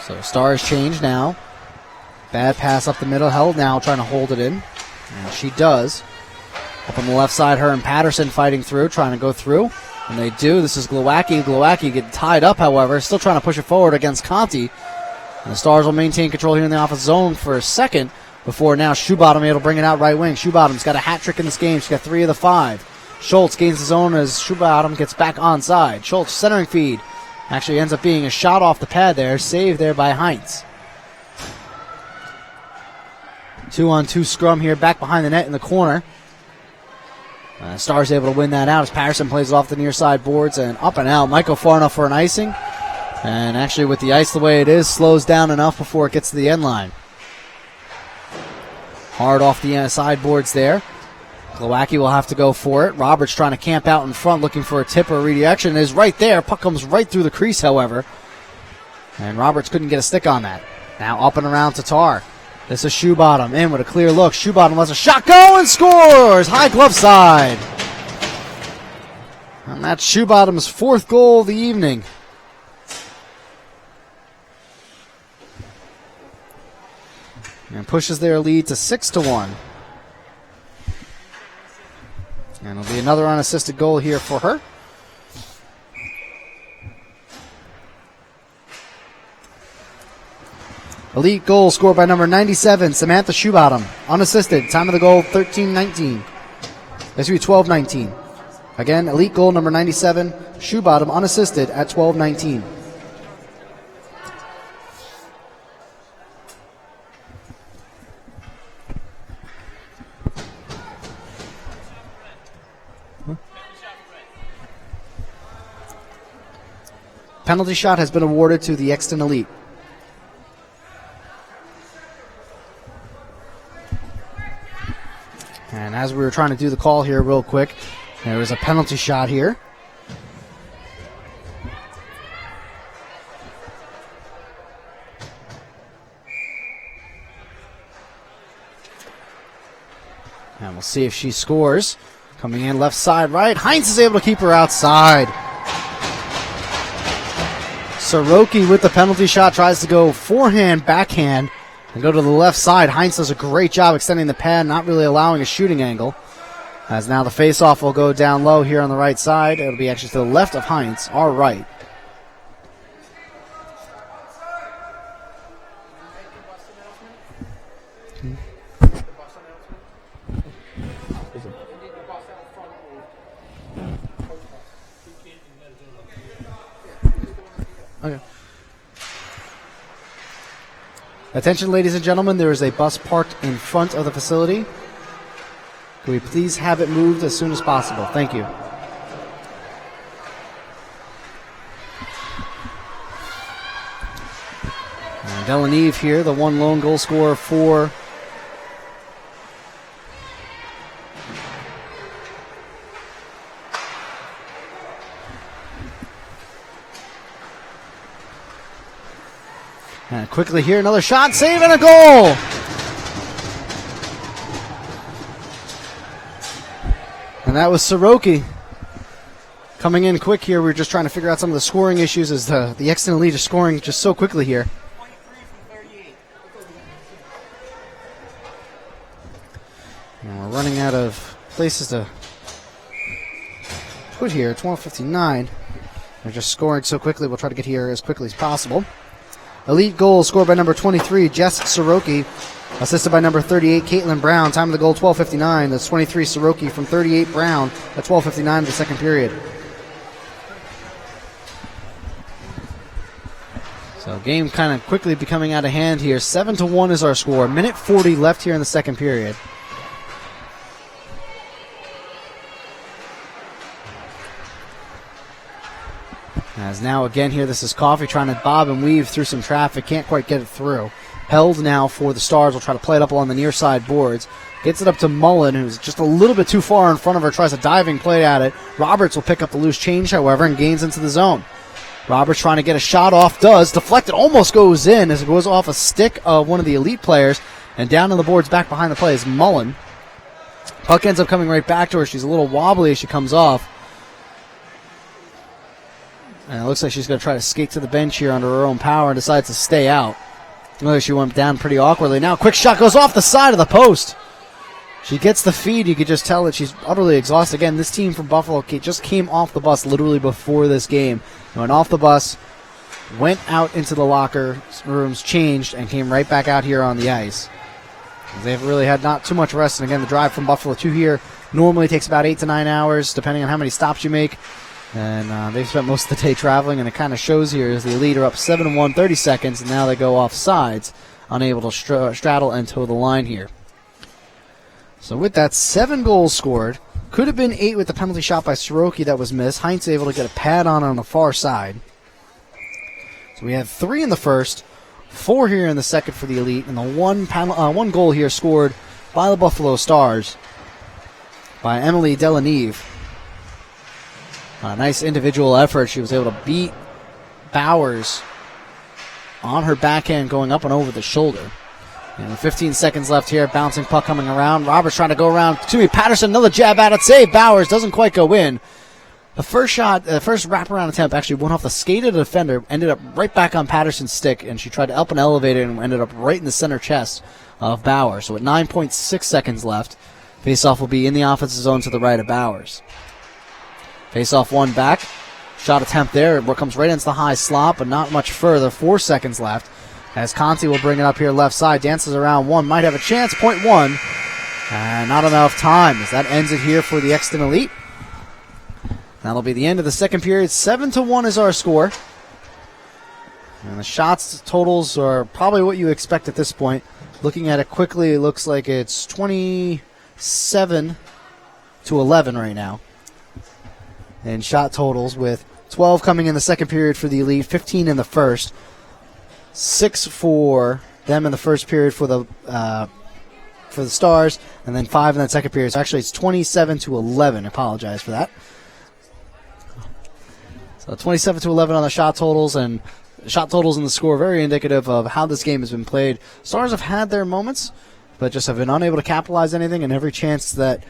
So Stars change now. Bad pass up the middle. Held now trying to hold it in. And she does. Up on the left side, her and Patterson fighting through, trying to go through. And they do. This is Glowacki. Glowacki getting tied up, however. Still trying to push it forward against Conti. And the Stars will maintain control here in the offensive zone for a second before now Shoebottom able to bring it out right wing. Shoebottom's got a hat trick in this game. She's got 3 of the 5. Schultz gains the zone as Shoebottom gets back onside. Schultz centering feed. Actually ends up being a shot off the pad there. Saved there by Heinz. 2-on-2 scrum here back behind the net in the corner. Stars able to win that out as Patterson plays it off the near side boards and up and out. Might go far enough for an icing. And actually with the ice the way it is, slows down enough before it gets to the end line. Hard off the sideboards there. Glowacki will have to go for it. Roberts trying to camp out in front looking for a tip or redirection. Is right there. Puck comes right through the crease, however. And Roberts couldn't get a stick on that. Now up and around Tatar. This is Shoebottom in with a clear look. Shoebottom lets a shot go and scores! High glove side. And that's Shoebottom's 4th goal of the evening. And pushes their lead to 6-1. And it'll be another unassisted goal here for her. Elite goal scored by number 97, Samantha Shoebottom. Unassisted. Time of the goal, 13-19. This will be 12-19. Again, elite goal number 97, Shoebottom, unassisted at 12-19. Penalty shot has been awarded to the Exton Elite. And as we were trying to do the call here real quick, there was a penalty shot here. And we'll see if she scores. Coming in left side right. Heinz is able to keep her outside. Soroki with the penalty shot tries to go forehand, backhand, and go to the left side. Heinz does a great job extending the pad, not really allowing a shooting angle. As now the face-off will go down low here on the right side. It'll be actually to the left of Heinz, our right. Okay. Attention, ladies and gentlemen, there is a bus parked in front of the facility. Can we please have it moved as soon as possible? Thank you. And Delaneve here, the one lone goal scorer for and quickly here, another shot, save, and a goal! And that was Soroki coming in quick here. We were just trying to figure out some of the scoring issues as the Exton Elite is scoring just so quickly here. And we're running out of places to put here. 12:59. They're just scoring so quickly. We'll try to get here as quickly as possible. Elite goal scored by number 23, Jess Soroki. Assisted by number 38, Caitlin Brown. Time of the goal, 12:59. That's 23 Soroki from 38 Brown at 12:59 of the second period. So game kind of quickly becoming out of hand here. 7-1 is our score. Minute 40 left here in the second period. As now again here, this is Coffee trying to bob and weave through some traffic. Can't quite get it through. held now for the Stars. Will try to play it up along the near side boards. Gets it up to Mullen, who's just a little bit too far in front of her, tries a diving play at it. Roberts will pick up the loose change, however, and gains into the zone. Roberts trying to get a shot off, does. Deflected, almost goes in as it goes off a stick of one of the Elite players. And down on the boards back behind the play is Mullen. Puck ends up coming right back to her. She's a little wobbly as she comes off. And it looks like she's going to try to skate to the bench here under her own power and decides to stay out. She went down pretty awkwardly. Now a quick shot goes off the side of the post. She gets the feed. You could just tell that she's utterly exhausted. Again, this team from Buffalo just came off the bus literally before this game. They went off the bus, went out into the locker rooms, changed, and came right back out here on the ice. They've really had not too much rest. And again, the drive from Buffalo to here normally takes about 8 to 9 hours, depending on how many stops you make. And they've spent most of the day traveling, and it kind of shows here as the Elite are up 7-1, 30 seconds, and now they go off sides, unable to straddle and toe the line here. So with that, 7 goals scored. Could have been 8 with the penalty shot by Soroki that was missed. Heinz able to get a pad on the far side. So we had 3 in the first, 4 here in the second for the Elite, and the one goal here scored by the Buffalo Stars by Emily Delaneve. A nice individual effort. She was able to beat Bowers on her backhand going up and over the shoulder. And 15 seconds left here. Bouncing puck coming around. Roberts trying to go around. Patterson, another jab at it. Save. Bowers doesn't quite go in. The first shot, the first wraparound attempt actually went off the skate of the defender, ended up right back on Patterson's stick, and she tried to up and elevate it and ended up right in the center chest of Bowers. So at 9.6 seconds left, faceoff will be in the offensive zone to the right of Bowers. Faceoff one back. Shot attempt there. It comes right into the high slot, but not much further. 4 seconds left. As Conti will bring it up here left side. Dances around one. Might have a chance. Point one. And not enough time as that ends it here for the Exton Elite. That'll be the end of the second period. 7-1 is our score. And the shots totals are probably what you expect at this point. Looking at it quickly, it looks like it's 27-11 right now. And shot totals with 12 coming in the second period for the Elite, 15 in the first, 6 for them in the first period for the Stars, and then 5 in that second period. So actually it's 27-11. I apologize for that. So 27-11 on the shot totals, and shot totals in the score very indicative of how this game has been played. Stars have had their moments, but just have been unable to capitalize anything, and every chance that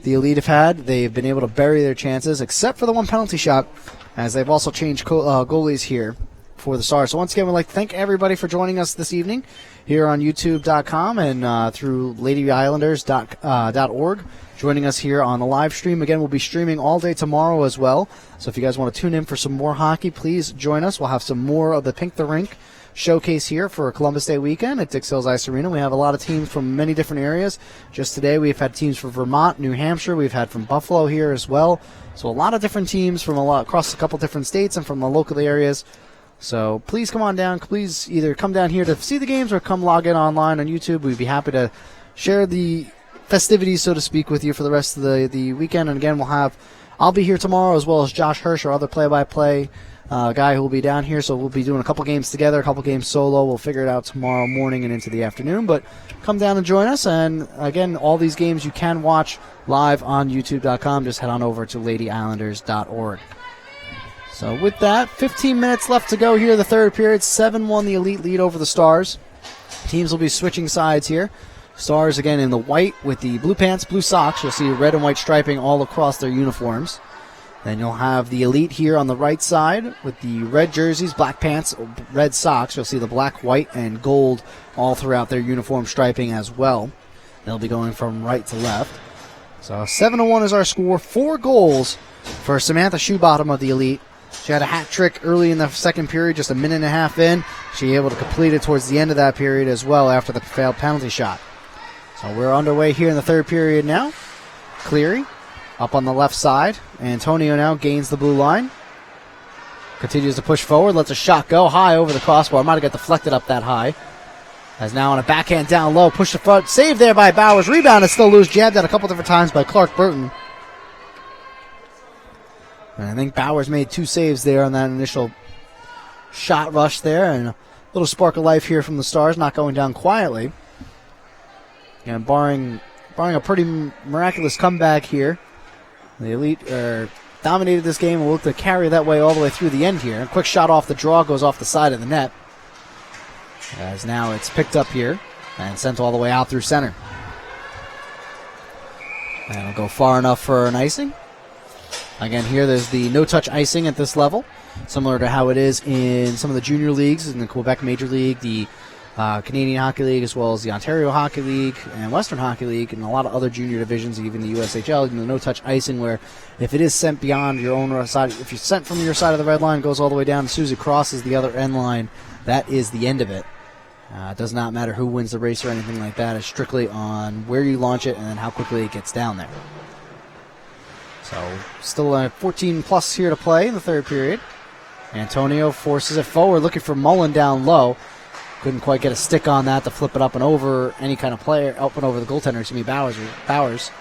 the Elite have had, they've been able to bury their chances, except for the one penalty shot, as they've also changed goalies here for the Stars. So once again, we'd like to thank everybody for joining us this evening here on YouTube.com and through LadyIslanders.org. Joining us here on the live stream. Again, we'll be streaming all day tomorrow as well. So if you guys want to tune in for some more hockey, please join us. We'll have some more of the Pink the Rink showcase here for Columbus Day weekend at Dix Hills Ice Arena. We have a lot of teams from many different areas. Just today we've had teams from Vermont, New Hampshire. We've had from Buffalo here as well. So a lot of different teams from across a couple different states and from the local areas. So please come on down. Please either come down here to see the games or come log in online on YouTube. We'd be happy to share the festivities, so to speak, with you for the rest of the weekend. And again, I'll be here tomorrow as well as Josh Hirsch, our other play-by-play guy who will be down here. So we'll be doing a couple games together, a couple games solo. We'll figure it out tomorrow morning and into the afternoon. But come down and join us. And again, all these games you can watch live on YouTube.com. Just head on over to LadyIslanders.org. So with that, 15 minutes left to go here, the third period. 7-1 the Elite lead over the Stars. Teams will be switching sides here. Stars again in the white with the blue pants, blue socks. You'll see red and white striping all across their uniforms. Then you'll have the Elite here on the right side with the red jerseys, black pants, red socks. You'll see the black, white, and gold all throughout their uniform striping as well. They'll be going from right to left. So 7-1 is our score. 4 goals for Samantha Shoebottom of the Elite. She had a hat trick early in the second period, just a minute and a half in. She was able to complete it towards the end of that period as well after the failed penalty shot. So we're underway here in the third period now. Cleary up on the left side. Antonio now gains the blue line. Continues to push forward. Lets a shot go high over the crossbar. Might have got deflected up that high. As now on a backhand down low. Push the front. Save there by Bowers. Rebound is still loose. Jabbed at a couple different times by Clark Burton. And I think Bowers made 2 saves there on that initial shot rush there. And little spark of life here from the Stars, not going down quietly. And barring a pretty miraculous comeback here, the Elite dominated this game and will look to carry that way all the way through the end here. A quick shot off the draw goes off the side of the net. As now it's picked up here and sent all the way out through center. And it'll go far enough for an icing. Again, here there's the no-touch icing at this level, similar to how it is in some of the junior leagues, in the Quebec Major League, the Canadian Hockey League, as well as the Ontario Hockey League and Western Hockey League, and a lot of other junior divisions, even the USHL, the no-touch icing, where if it is sent beyond your own side, if you're sent from your side of the red line, goes all the way down, as soon as it crosses the other end line, that is the end of it. It does not matter who wins the race or anything like that. It's strictly on where you launch it and then how quickly it gets down there. So still 14 plus here to play in the third period. Antonio forces it forward, looking for Mullen down low. Couldn't quite get a stick on that to flip it up and over any kind of player, up and over the goaltender, Bowers.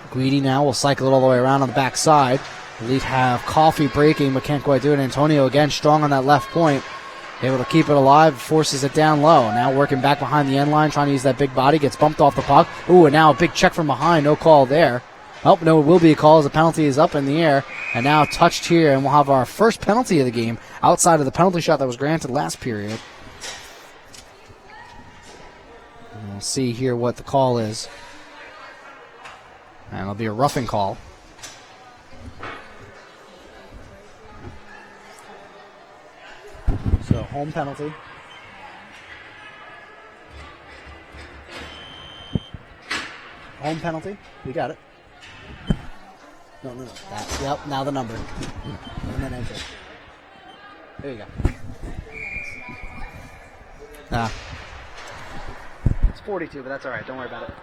Guidi now will cycle it all the way around on the backside. Elite have Coffee breaking, but can't quite do it. Antonio again strong on that left point. Able to keep it alive, forces it down low. Now working back behind the end line, trying to use that big body, gets bumped off the puck. Ooh, and now a big check from behind, no call there. Oh, no, it will be a call as the penalty is up in the air. And now touched here, and we'll have our first penalty of the game outside of the penalty shot that was granted last period. And we'll see here what the call is. And it'll be a roughing call. So, home penalty. Home penalty. We got it. No. Yep, now the number. And then enter. There you go. It's 42, but that's all right. Don't worry about it.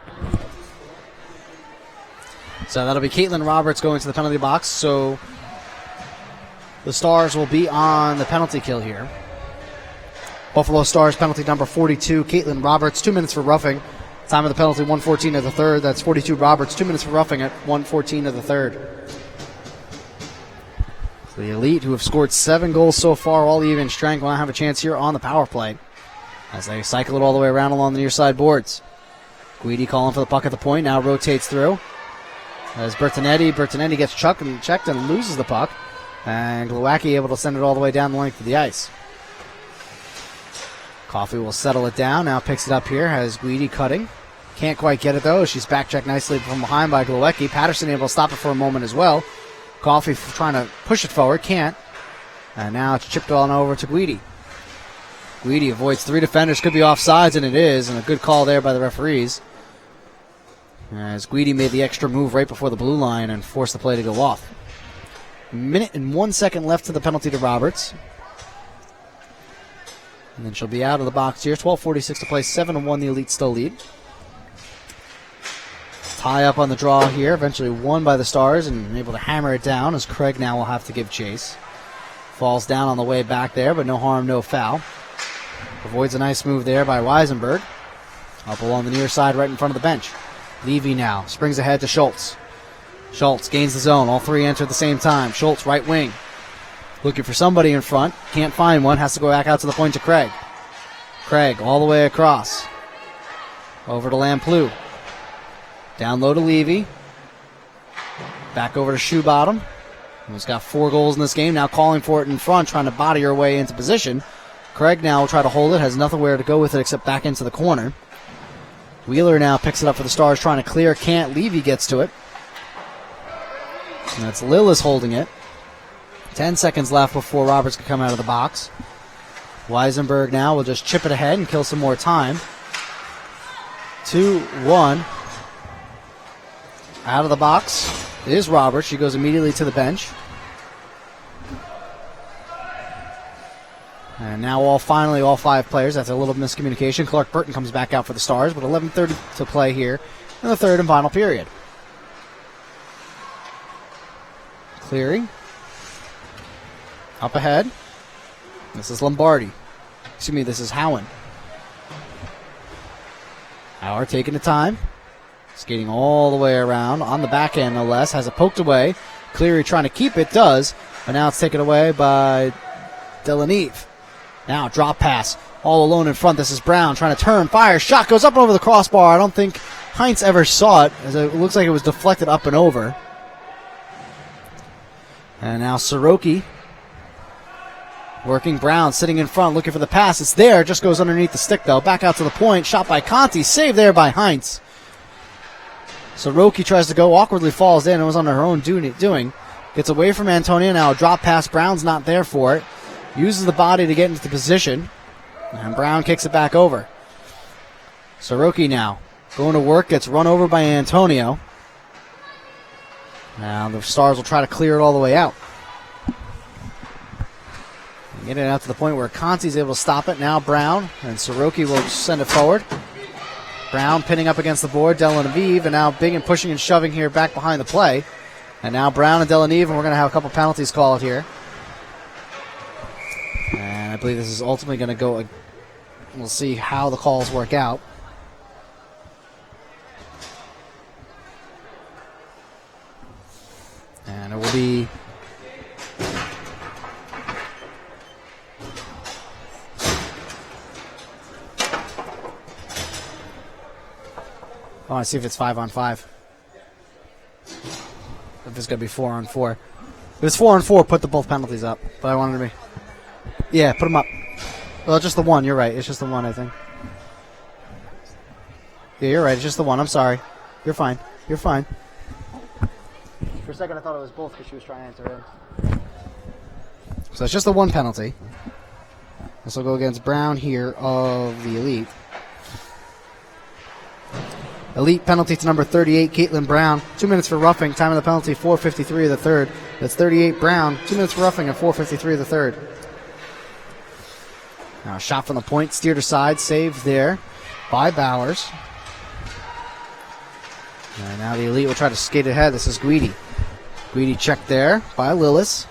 So that'll be Caitlin Roberts going to the penalty box. So the Stars will be on the penalty kill here. Buffalo Stars penalty number 42, Caitlin Roberts, 2 minutes for roughing. Time of the penalty, 1:14 of the third. That's 42 Roberts, 2 minutes for roughing at 1:14 of the third. So the Elite, who have scored 7 goals so far, all even strength, will not have a chance here on the power play as they cycle it all the way around along the near side boards. Guidi calling for the puck at the point, now rotates through. As Bertinetti gets checked and loses the puck. And Glowacki able to send it all the way down the length of the ice. Coffee will settle it down. Now picks it up here. Has Guidi cutting. Can't quite get it though. She's back-checked nicely from behind by Glowacki. Patterson able to stop it for a moment as well. Coffee trying to push it forward. Can't. And now it's chipped on over to Guidi. Guidi avoids 3 defenders. Could be offsides, and it is. And a good call there by the referees. As Guidi made the extra move right before the blue line and forced the play to go off. Minute and 1 second left to the penalty to Roberts. And then she'll be out of the box here. 12:46 to play. 7-1 the Elite still lead. Tie up on the draw here. Eventually won by the Stars and able to hammer it down as Craig now will have to give chase. Falls down on the way back there, but no harm, no foul. Avoids a nice move there by Weisenberg. Up along the near side right in front of the bench. Levy now springs ahead to Schultz. Schultz gains the zone. All 3 enter at the same time. Schultz, right wing. Looking for somebody in front. Can't find one. Has to go back out to the point to Craig. Craig all the way across. Over to Lamplou. Down low to Levy. Back over to Shoebottom. Who's got 4 goals in this game. Now calling for it in front. Trying to body her way into position. Craig now will try to hold it. Has nowhere to go with it except back into the corner. Wheeler now picks it up for the Stars. Trying to clear. Can't. Levy gets to it. And that's Lillis holding it. 10 seconds left before Roberts can come out of the box. Weisenberg now will just chip it ahead and kill some more time. 2-1. Out of the box is Roberts. She goes immediately to the bench. And now all 5 players. That's a little miscommunication. Clark Burton comes back out for the Stars with 11:30 to play here in the third and final period. Clearing. Up ahead. This is Lombardi. This is Howen. Howard taking the time. Skating all the way around. On the backhand, no less. Has it poked away. Cleary trying to keep it. Does. But now it's taken away by Delaneve. Now drop pass. All alone in front. This is Brown trying to turn, fire, shot goes up and over the crossbar. I don't think Heinz ever saw it, as it looks like it was deflected up and over. And now Soroki working Brown, sitting in front, looking for the pass. It's there, just goes underneath the stick though. Back out to the point, shot by Conti, saved there by Heinz. Soroki tries to go, awkwardly falls in, and was on her own doing. Gets away from Antonio, now a drop pass, Brown's not there for it. Uses the body to get into the position, and Brown kicks it back over. Soroki now going to work, gets run over by Antonio. Now the Stars will try to clear it all the way out. Get it out to the point where Conti's able to stop it. Now Brown, and Soroki will send it forward. Brown pinning up against the board, Delanive, and now big and pushing and shoving here back behind the play. And now Brown and Delanive, and we're going to have a couple penalties called here. And I believe this is ultimately going to go, we'll see how the calls work out. And it will be I want to see if it's 5-on-5. If it's going to be 4-on-4. If it's 4-on-4, put the both penalties up. But I wanted to be. Yeah, put them up. Well, just the one. You're right. It's just the one, I think. Yeah, you're right. It's just the one. I'm sorry. You're fine. You're fine. For a second, I thought it was both because she was trying to enter in. So it's just the one penalty. This will go against Brown here of the Elite. Elite penalty to number 38, Caitlin Brown. 2 minutes for roughing. Time of the penalty, 4:53 of the third. That's 38 Brown. 2 minutes for roughing and 4:53 of the third. Now a shot from the point, steered aside, saved there by Bowers. And now the Elite will try to skate ahead. This is Guidi. Guidi checked there by Lillis.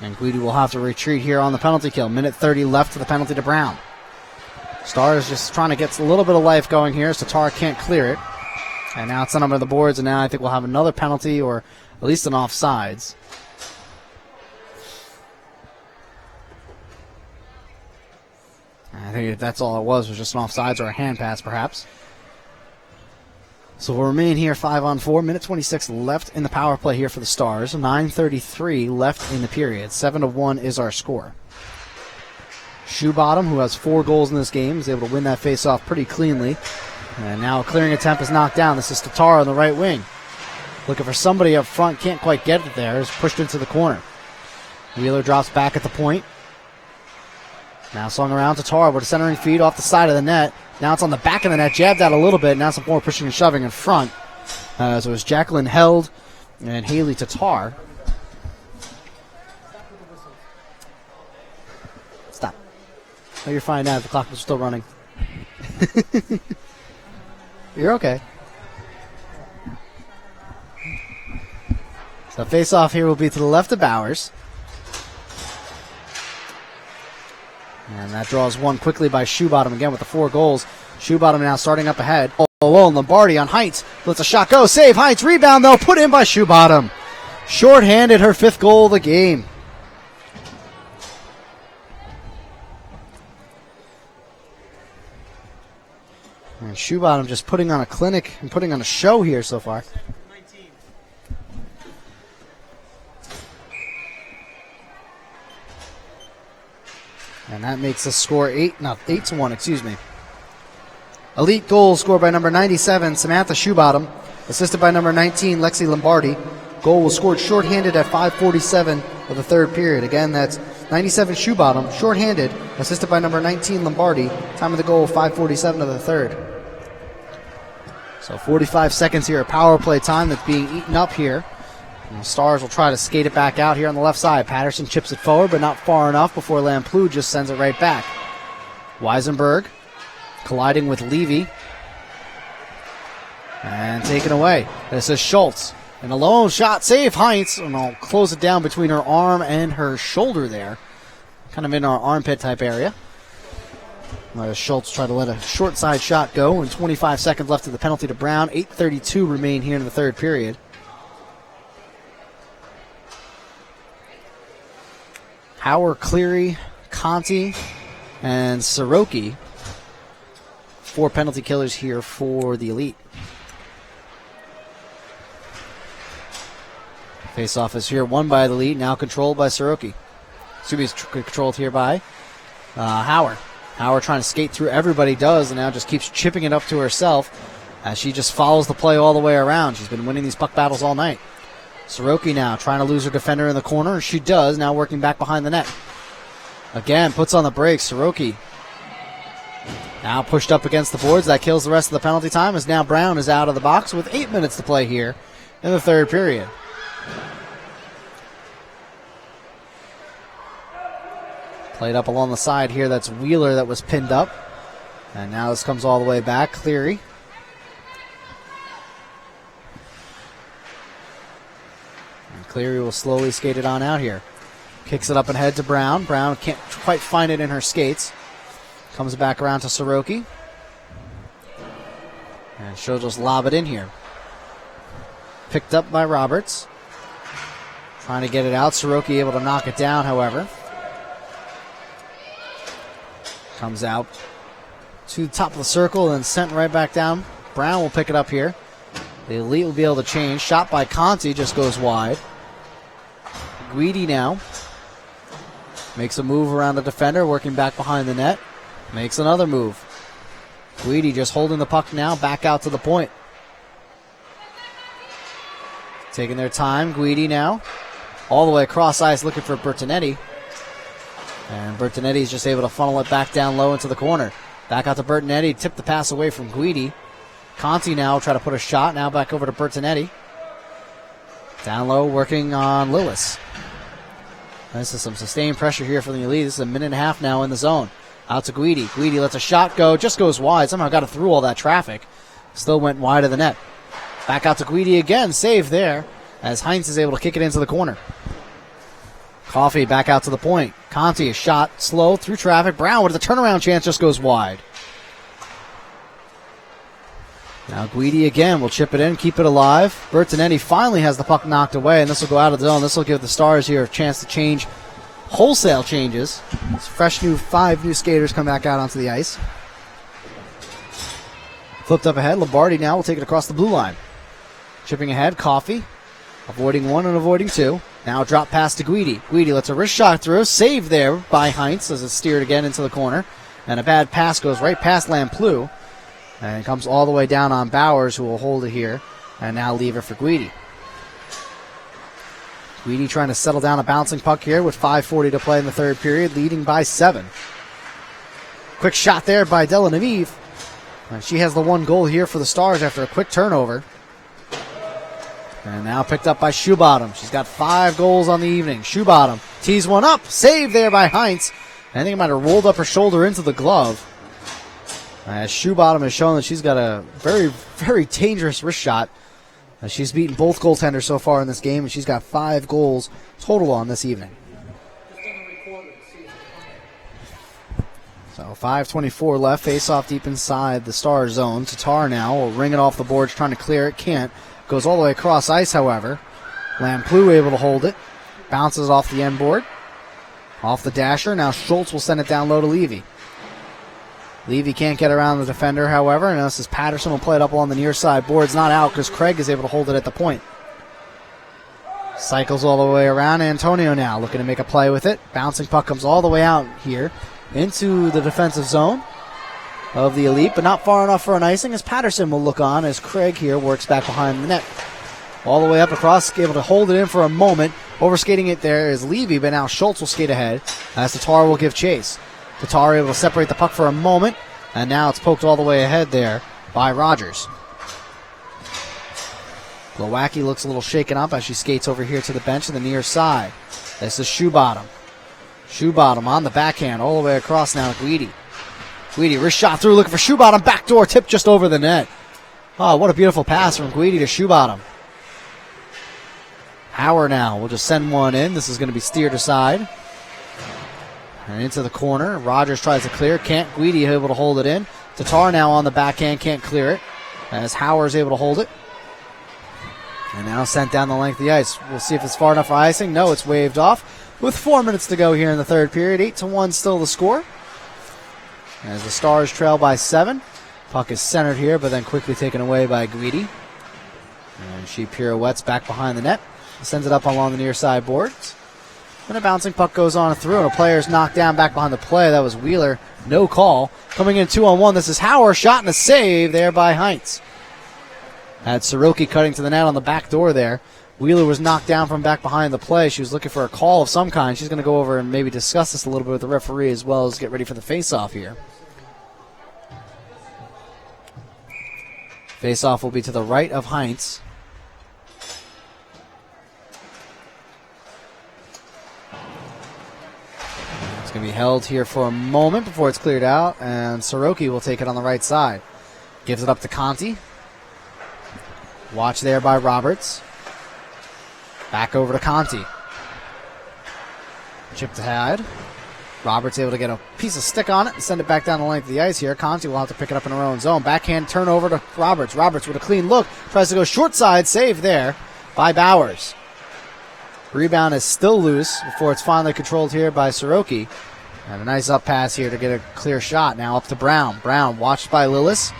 And Guidi will have to retreat here on the penalty kill. Minute 30 left to the penalty to Brown. Stars just trying to get a little bit of life going here, so Tatar can't clear it. And now it's on the boards, and now I think we'll have another penalty or at least an offsides. I think that's all it was just an offsides or a hand pass, perhaps. So we'll remain here 5-on-4. Minute 26 left in the power play here for the Stars. 9:33 left in the period. 7-1 is our score. Shoebottom, who has 4 goals in this game, is able to win that face-off pretty cleanly. And now a clearing attempt is knocked down. This is Tatar on the right wing. Looking for somebody up front, can't quite get it there. Is pushed into the corner. Wheeler drops back at the point. Now swung around Tatar with a centering feed off the side of the net. Now it's on the back of the net, jabbed out a little bit. Now some more pushing and shoving in front. So it was Jacqueline Held and Haley Tatar. Stop. Oh, you're fine now. The clock was still running. You're okay. So face-off here will be to the left of Bowers. And that draws one quickly by Shoebottom again with the 4 goals. Shoebottom now starting up ahead. Alone, Lombardi on Heights. Lets a shot go. Save. Heights. Rebound, though. Put in by Shoebottom. Short-handed, her 5th goal of the game. And Shoebottom just putting on a clinic and putting on a show here so far. And that makes the score 8-1, excuse me. Elite goal scored by number 97, Samantha Shoebottom. Assisted by number 19, Lexi Lombardi. Goal was scored shorthanded at 5:47 of the third period. Again, that's 97 Shoebottom, shorthanded, assisted by number 19 Lombardi. Time of the goal, 5:47 of the third. So 45 seconds here of power play time that's being eaten up here. And the Stars will try to skate it back out here on the left side. Patterson chips it forward, but not far enough before Lamplou just sends it right back. Weisenberg colliding with Levy. And taken away. This is Schultz. And a lone shot, save Heinz. And I'll close it down between her arm and her shoulder there. Kind of in our armpit type area. Schultz tried to let a short side shot go. And 25 seconds left of the penalty to Brown. 8:32 remain here in the third period. Howard, Cleary, Conti, and Soroki. 4 penalty killers here for the Elite. Face-off is here, won by the Elite, now controlled by Soroki. Excuse me, it's controlled here by Howard. Howard trying to skate through everybody does, and now just keeps chipping it up to herself as she just follows the play all the way around. She's been winning these puck battles all night. Soroki now trying to lose her defender in the corner. She does, now working back behind the net. Again, puts on the brakes. Soroki now pushed up against the boards. That kills the rest of the penalty time, as now Brown is out of the box with 8 minutes to play here in the third period. Played up along the side here. That's Wheeler that was pinned up. And now this comes all the way back. Cleary. And Cleary will slowly skate it on out here. Kicks it up ahead to Brown. Brown can't quite find it in her skates. Comes back around to Soroki. And she'll just lob it in here. Picked up by Roberts. Trying to get it out. Soroki able to knock it down, however. Comes out to the top of the circle and sent right back down. Brown will pick it up here. The Elite will be able to change. Shot by Conti, just goes wide. Guidi now makes a move around the defender, working back behind the net. Makes another move. Guidi just holding the puck now, back out to the point. Taking their time. Guidi now all the way across ice looking for Bertonetti. And Bertonetti's just able to funnel it back down low into the corner. Back out to Bertonetti. Tipped the pass away from Guidi. Conti now try to put a shot. Now back over to Bertonetti. Down low working on Lewis. This is some sustained pressure here for the Elite. This is a minute and a half now in the zone. Out to Guidi. Guidi lets a shot go. Just goes wide. Somehow got it through all that traffic. Still went wide of the net. Back out to Guidi again. Save there as Heinz is able to kick it into the corner. Coffey back out to the point. Conti, a shot slow through traffic. Brown with a turnaround chance, just goes wide. Now Guidi again will chip it in, keep it alive. Bertonetti finally has the puck knocked away, and this will go out of the zone. This will give the Stars here a chance to change. Wholesale changes. It's fresh new 5 new skaters come back out onto the ice. Flipped up ahead. Lombardi now will take it across the blue line. Chipping ahead, Coffey. Avoiding 1 and avoiding 2. Now drop pass to Guidi. Guidi lets a wrist shot through. Save there by Heinz as it's steered again into the corner. And a bad pass goes right past Lamplou. And it comes all the way down on Bowers, who will hold it here. And now leave it for Guidi. Guidi trying to settle down a bouncing puck here with 5:40 to play in the third period, leading by 7. Quick shot there by Delanevive. She has the 1 goal here for the Stars after a quick turnover. And now picked up by Shoebottom. She's got 5 goals on the evening. Shoebottom tees one up. Save there by Heinz. I think it might have rolled up her shoulder into the glove. As Shoebottom has shown that she's got a very, very dangerous wrist shot. She's beaten both goaltenders so far in this game, and she's got 5 goals total on this evening. So 5:24 left. Face-off deep inside the Star zone. Tatar now will ring it off the boards, trying to clear it. Can't. Goes all the way across ice, however. Lamplou able to hold it. Bounces off the end board. Off the dasher. Now Schultz will send it down low to Levy. Levy can't get around the defender, however, and this is Patterson will play it up along the near side. Board's not out because Craig is able to hold it at the point. Cycles all the way around. Antonio now looking to make a play with it. Bouncing puck comes all the way out here into the defensive zone of the Elite, but not far enough for an icing, as Patterson will look on as Craig here works back behind the net. All the way up across, able to hold it in for a moment. Overskating it there is Levy, but now Schultz will skate ahead as Tatar will give chase. Tatar able to separate the puck for a moment, and now it's poked all the way ahead there by Rogers. Glowacki looks a little shaken up as she skates over here to the bench on the near side. This is Shoebottom. Shoebottom on the backhand all the way across now to Guidi. Guidi wrist shot through, looking for Shoebottom. Backdoor tip just over the net. Oh, what a beautiful pass from Guidi to Shoebottom. Hauer now will just send one in. This is going to be steered aside. And into the corner. Rogers tries to clear. Can't. Guidi able to hold it in. Tatar now on the backhand. Can't clear it. As Hauer is able to hold it. And now sent down the length of the ice. We'll see if it's far enough for icing. No, it's waved off. with 4 minutes to go here in the third period. 8-1 still the score. As the Stars trail by 7. Puck is centered here, but then quickly taken away by Guidi. And she pirouettes back behind the net. Sends it up along the near side boards. And a bouncing puck goes on through, and a player's knocked down back behind the play. That was Wheeler. No call. Coming in 2-on-1. This is Hauer. Shot and a save there by Heinz. Had Soroki cutting to the net on the back door there. Wheeler was knocked down from back behind the play. She was looking for a call of some kind. She's going to go over and maybe discuss this a little bit with the referee as well as get ready for the face-off here. Face-off will be to the right of Heinz. It's going to be held here for a moment before it's cleared out, and Soroki will take it on the right side. Gives it up to Conti. Watch there by Roberts. Back over to Conti. Chipped ahead. Roberts able to get a piece of stick on it and send it back down the length of the ice here. Conti will have to pick it up in her own zone. Backhand turnover to Roberts. Roberts with a clean look. Tries to go short side. Save there by Bowers. Rebound is still loose before it's finally controlled here by Soroki. And a nice up pass here to get a clear shot. Now up to Brown. Brown watched by Lillis.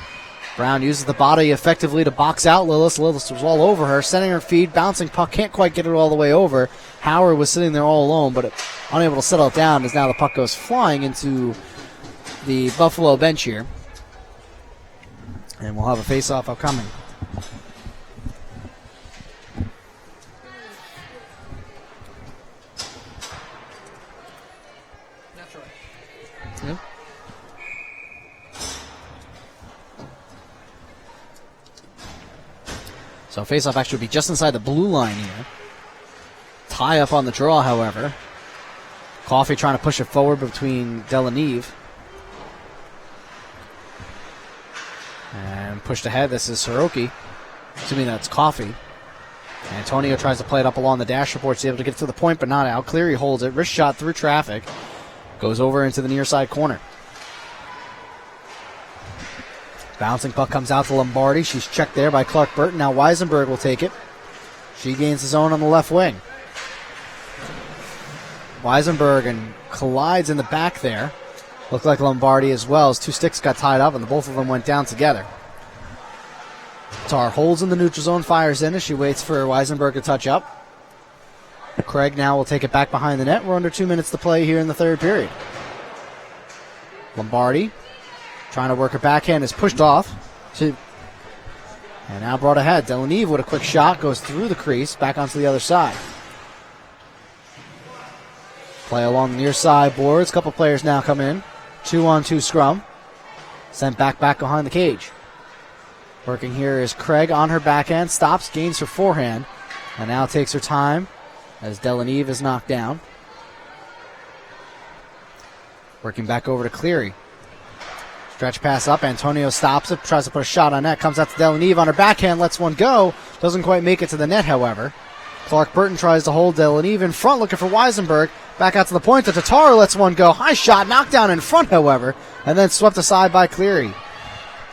Brown uses the body effectively to box out Lillis. Lillis was all over her, sending her feed, bouncing puck, can't quite get it all the way over. Howard was sitting there all alone, but unable to settle it down as now the puck goes flying into the Buffalo bench here. And we'll have a face-off upcoming. That's right. Yeah. So face-off actually would be just inside the blue line here. Tie up on the draw, however. Coffey trying to push it forward between Delaneve. And pushed ahead. This is Soroki. Assuming that's Coffey. Antonio tries to play it up along the dash report. He's able to get to the point, but not out. Cleary holds it. Wrist shot through traffic. Goes over into the near side corner. Bouncing puck comes out to Lombardi. She's checked there by Clark Burton. Now Weisenberg will take it. She gains the zone on the left wing. Weisenberg and collides in the back there. Looked like Lombardi as well as two sticks got tied up and both of them went down together. Tar holds in the neutral zone, fires in as she waits for Weisenberg to touch up. Craig now will take it back behind the net. We're under 2 minutes to play here in the third period. Lombardi trying to work her backhand is pushed off. And now brought ahead. Delaneve with a quick shot goes through the crease back onto the other side. Play along the near side boards. Couple players now come in. 2-on-2 scrum. Sent back behind the cage. Working here is Craig on her backhand. Stops, gains her forehand. And now takes her time as Delaneve is knocked down. Working back over to Cleary. Stretch pass up. Antonio stops it. Tries to put a shot on net. Comes out to Delaneve on her backhand. Lets one go. Doesn't quite make it to the net, however. Clark Burton tries to hold Delaneve in front, looking for Weisenberg. Back out to the point. The Tatar lets one go. High shot. Knocked down in front, however. And then swept aside by Cleary.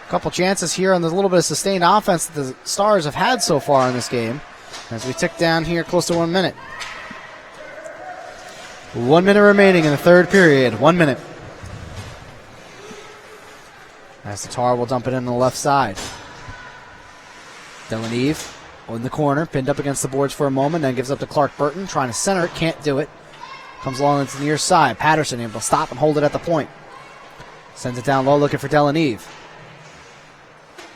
Couple chances here on the little bit of sustained offense that the Stars have had so far in this game. As we tick down here close to 1 minute. 1 minute remaining in the third period. 1 minute. As the Tar will dump it in on the left side. Delaneve in the corner, pinned up against the boards for a moment, then gives up to Clark Burton, trying to center it, can't do it. Comes along into the near side. Patterson able to stop and hold it at the point. Sends it down low, looking for Delaneve.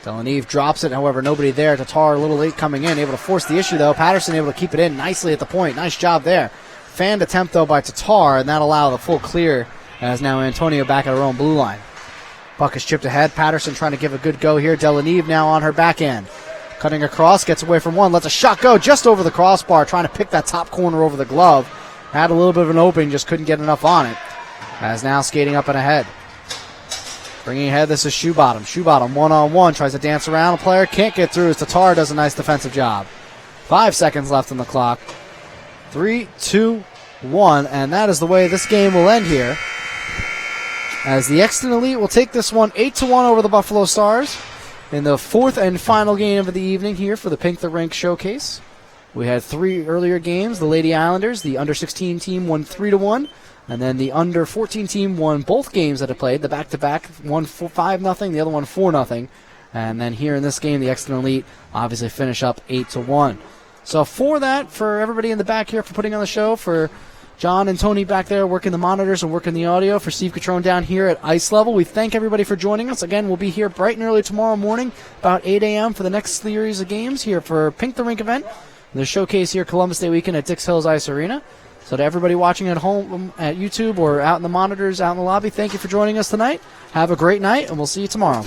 Delaneve drops it, however, nobody there. Tatar a little late coming in, able to force the issue, though. Patterson able to keep it in nicely at the point. Nice job there. Fanned attempt, though, by Tatar, and that'll allow the full clear, as now Antonio back at her own blue line. Puck is chipped ahead. Patterson trying to give a good go here. Delaneve now on her backhand. Cutting across, gets away from one, lets a shot go just over the crossbar, trying to pick that top corner over the glove. Had a little bit of an opening, just couldn't get enough on it. As now skating up and ahead. Bringing ahead, this is Shoebottom. Shoebottom one-on-one, tries to dance around. A player can't get through as Tatar does a nice defensive job. 5 seconds left on the clock. 3, 2, 1, and that is the way this game will end here. As the Exton Elite will take this one 8-1 over the Buffalo Stars in the fourth and final game of the evening here for the Pink the Rink Showcase. We had 3 earlier games. The Lady Islanders, the under-16 team, won 3-1. And then the under-14 team won both games that it played. The back-to-back, one 5-0, the other one 4-0. And then here in this game, the Exton Elite obviously finish up 8-1. So for that, for everybody in the back here for putting on the show, for John and Tony back there working the monitors and working the audio, for Steve Catrone down here at Ice Level, we thank everybody for joining us. Again, we'll be here bright and early tomorrow morning, about 8 a.m. for the next series of games here for Pink the Rink event. The showcase here Columbus Day weekend at Dix Hills Ice Arena. So to everybody watching at home at YouTube or out in the monitors, out in the lobby, thank you for joining us tonight. Have a great night, and we'll see you tomorrow.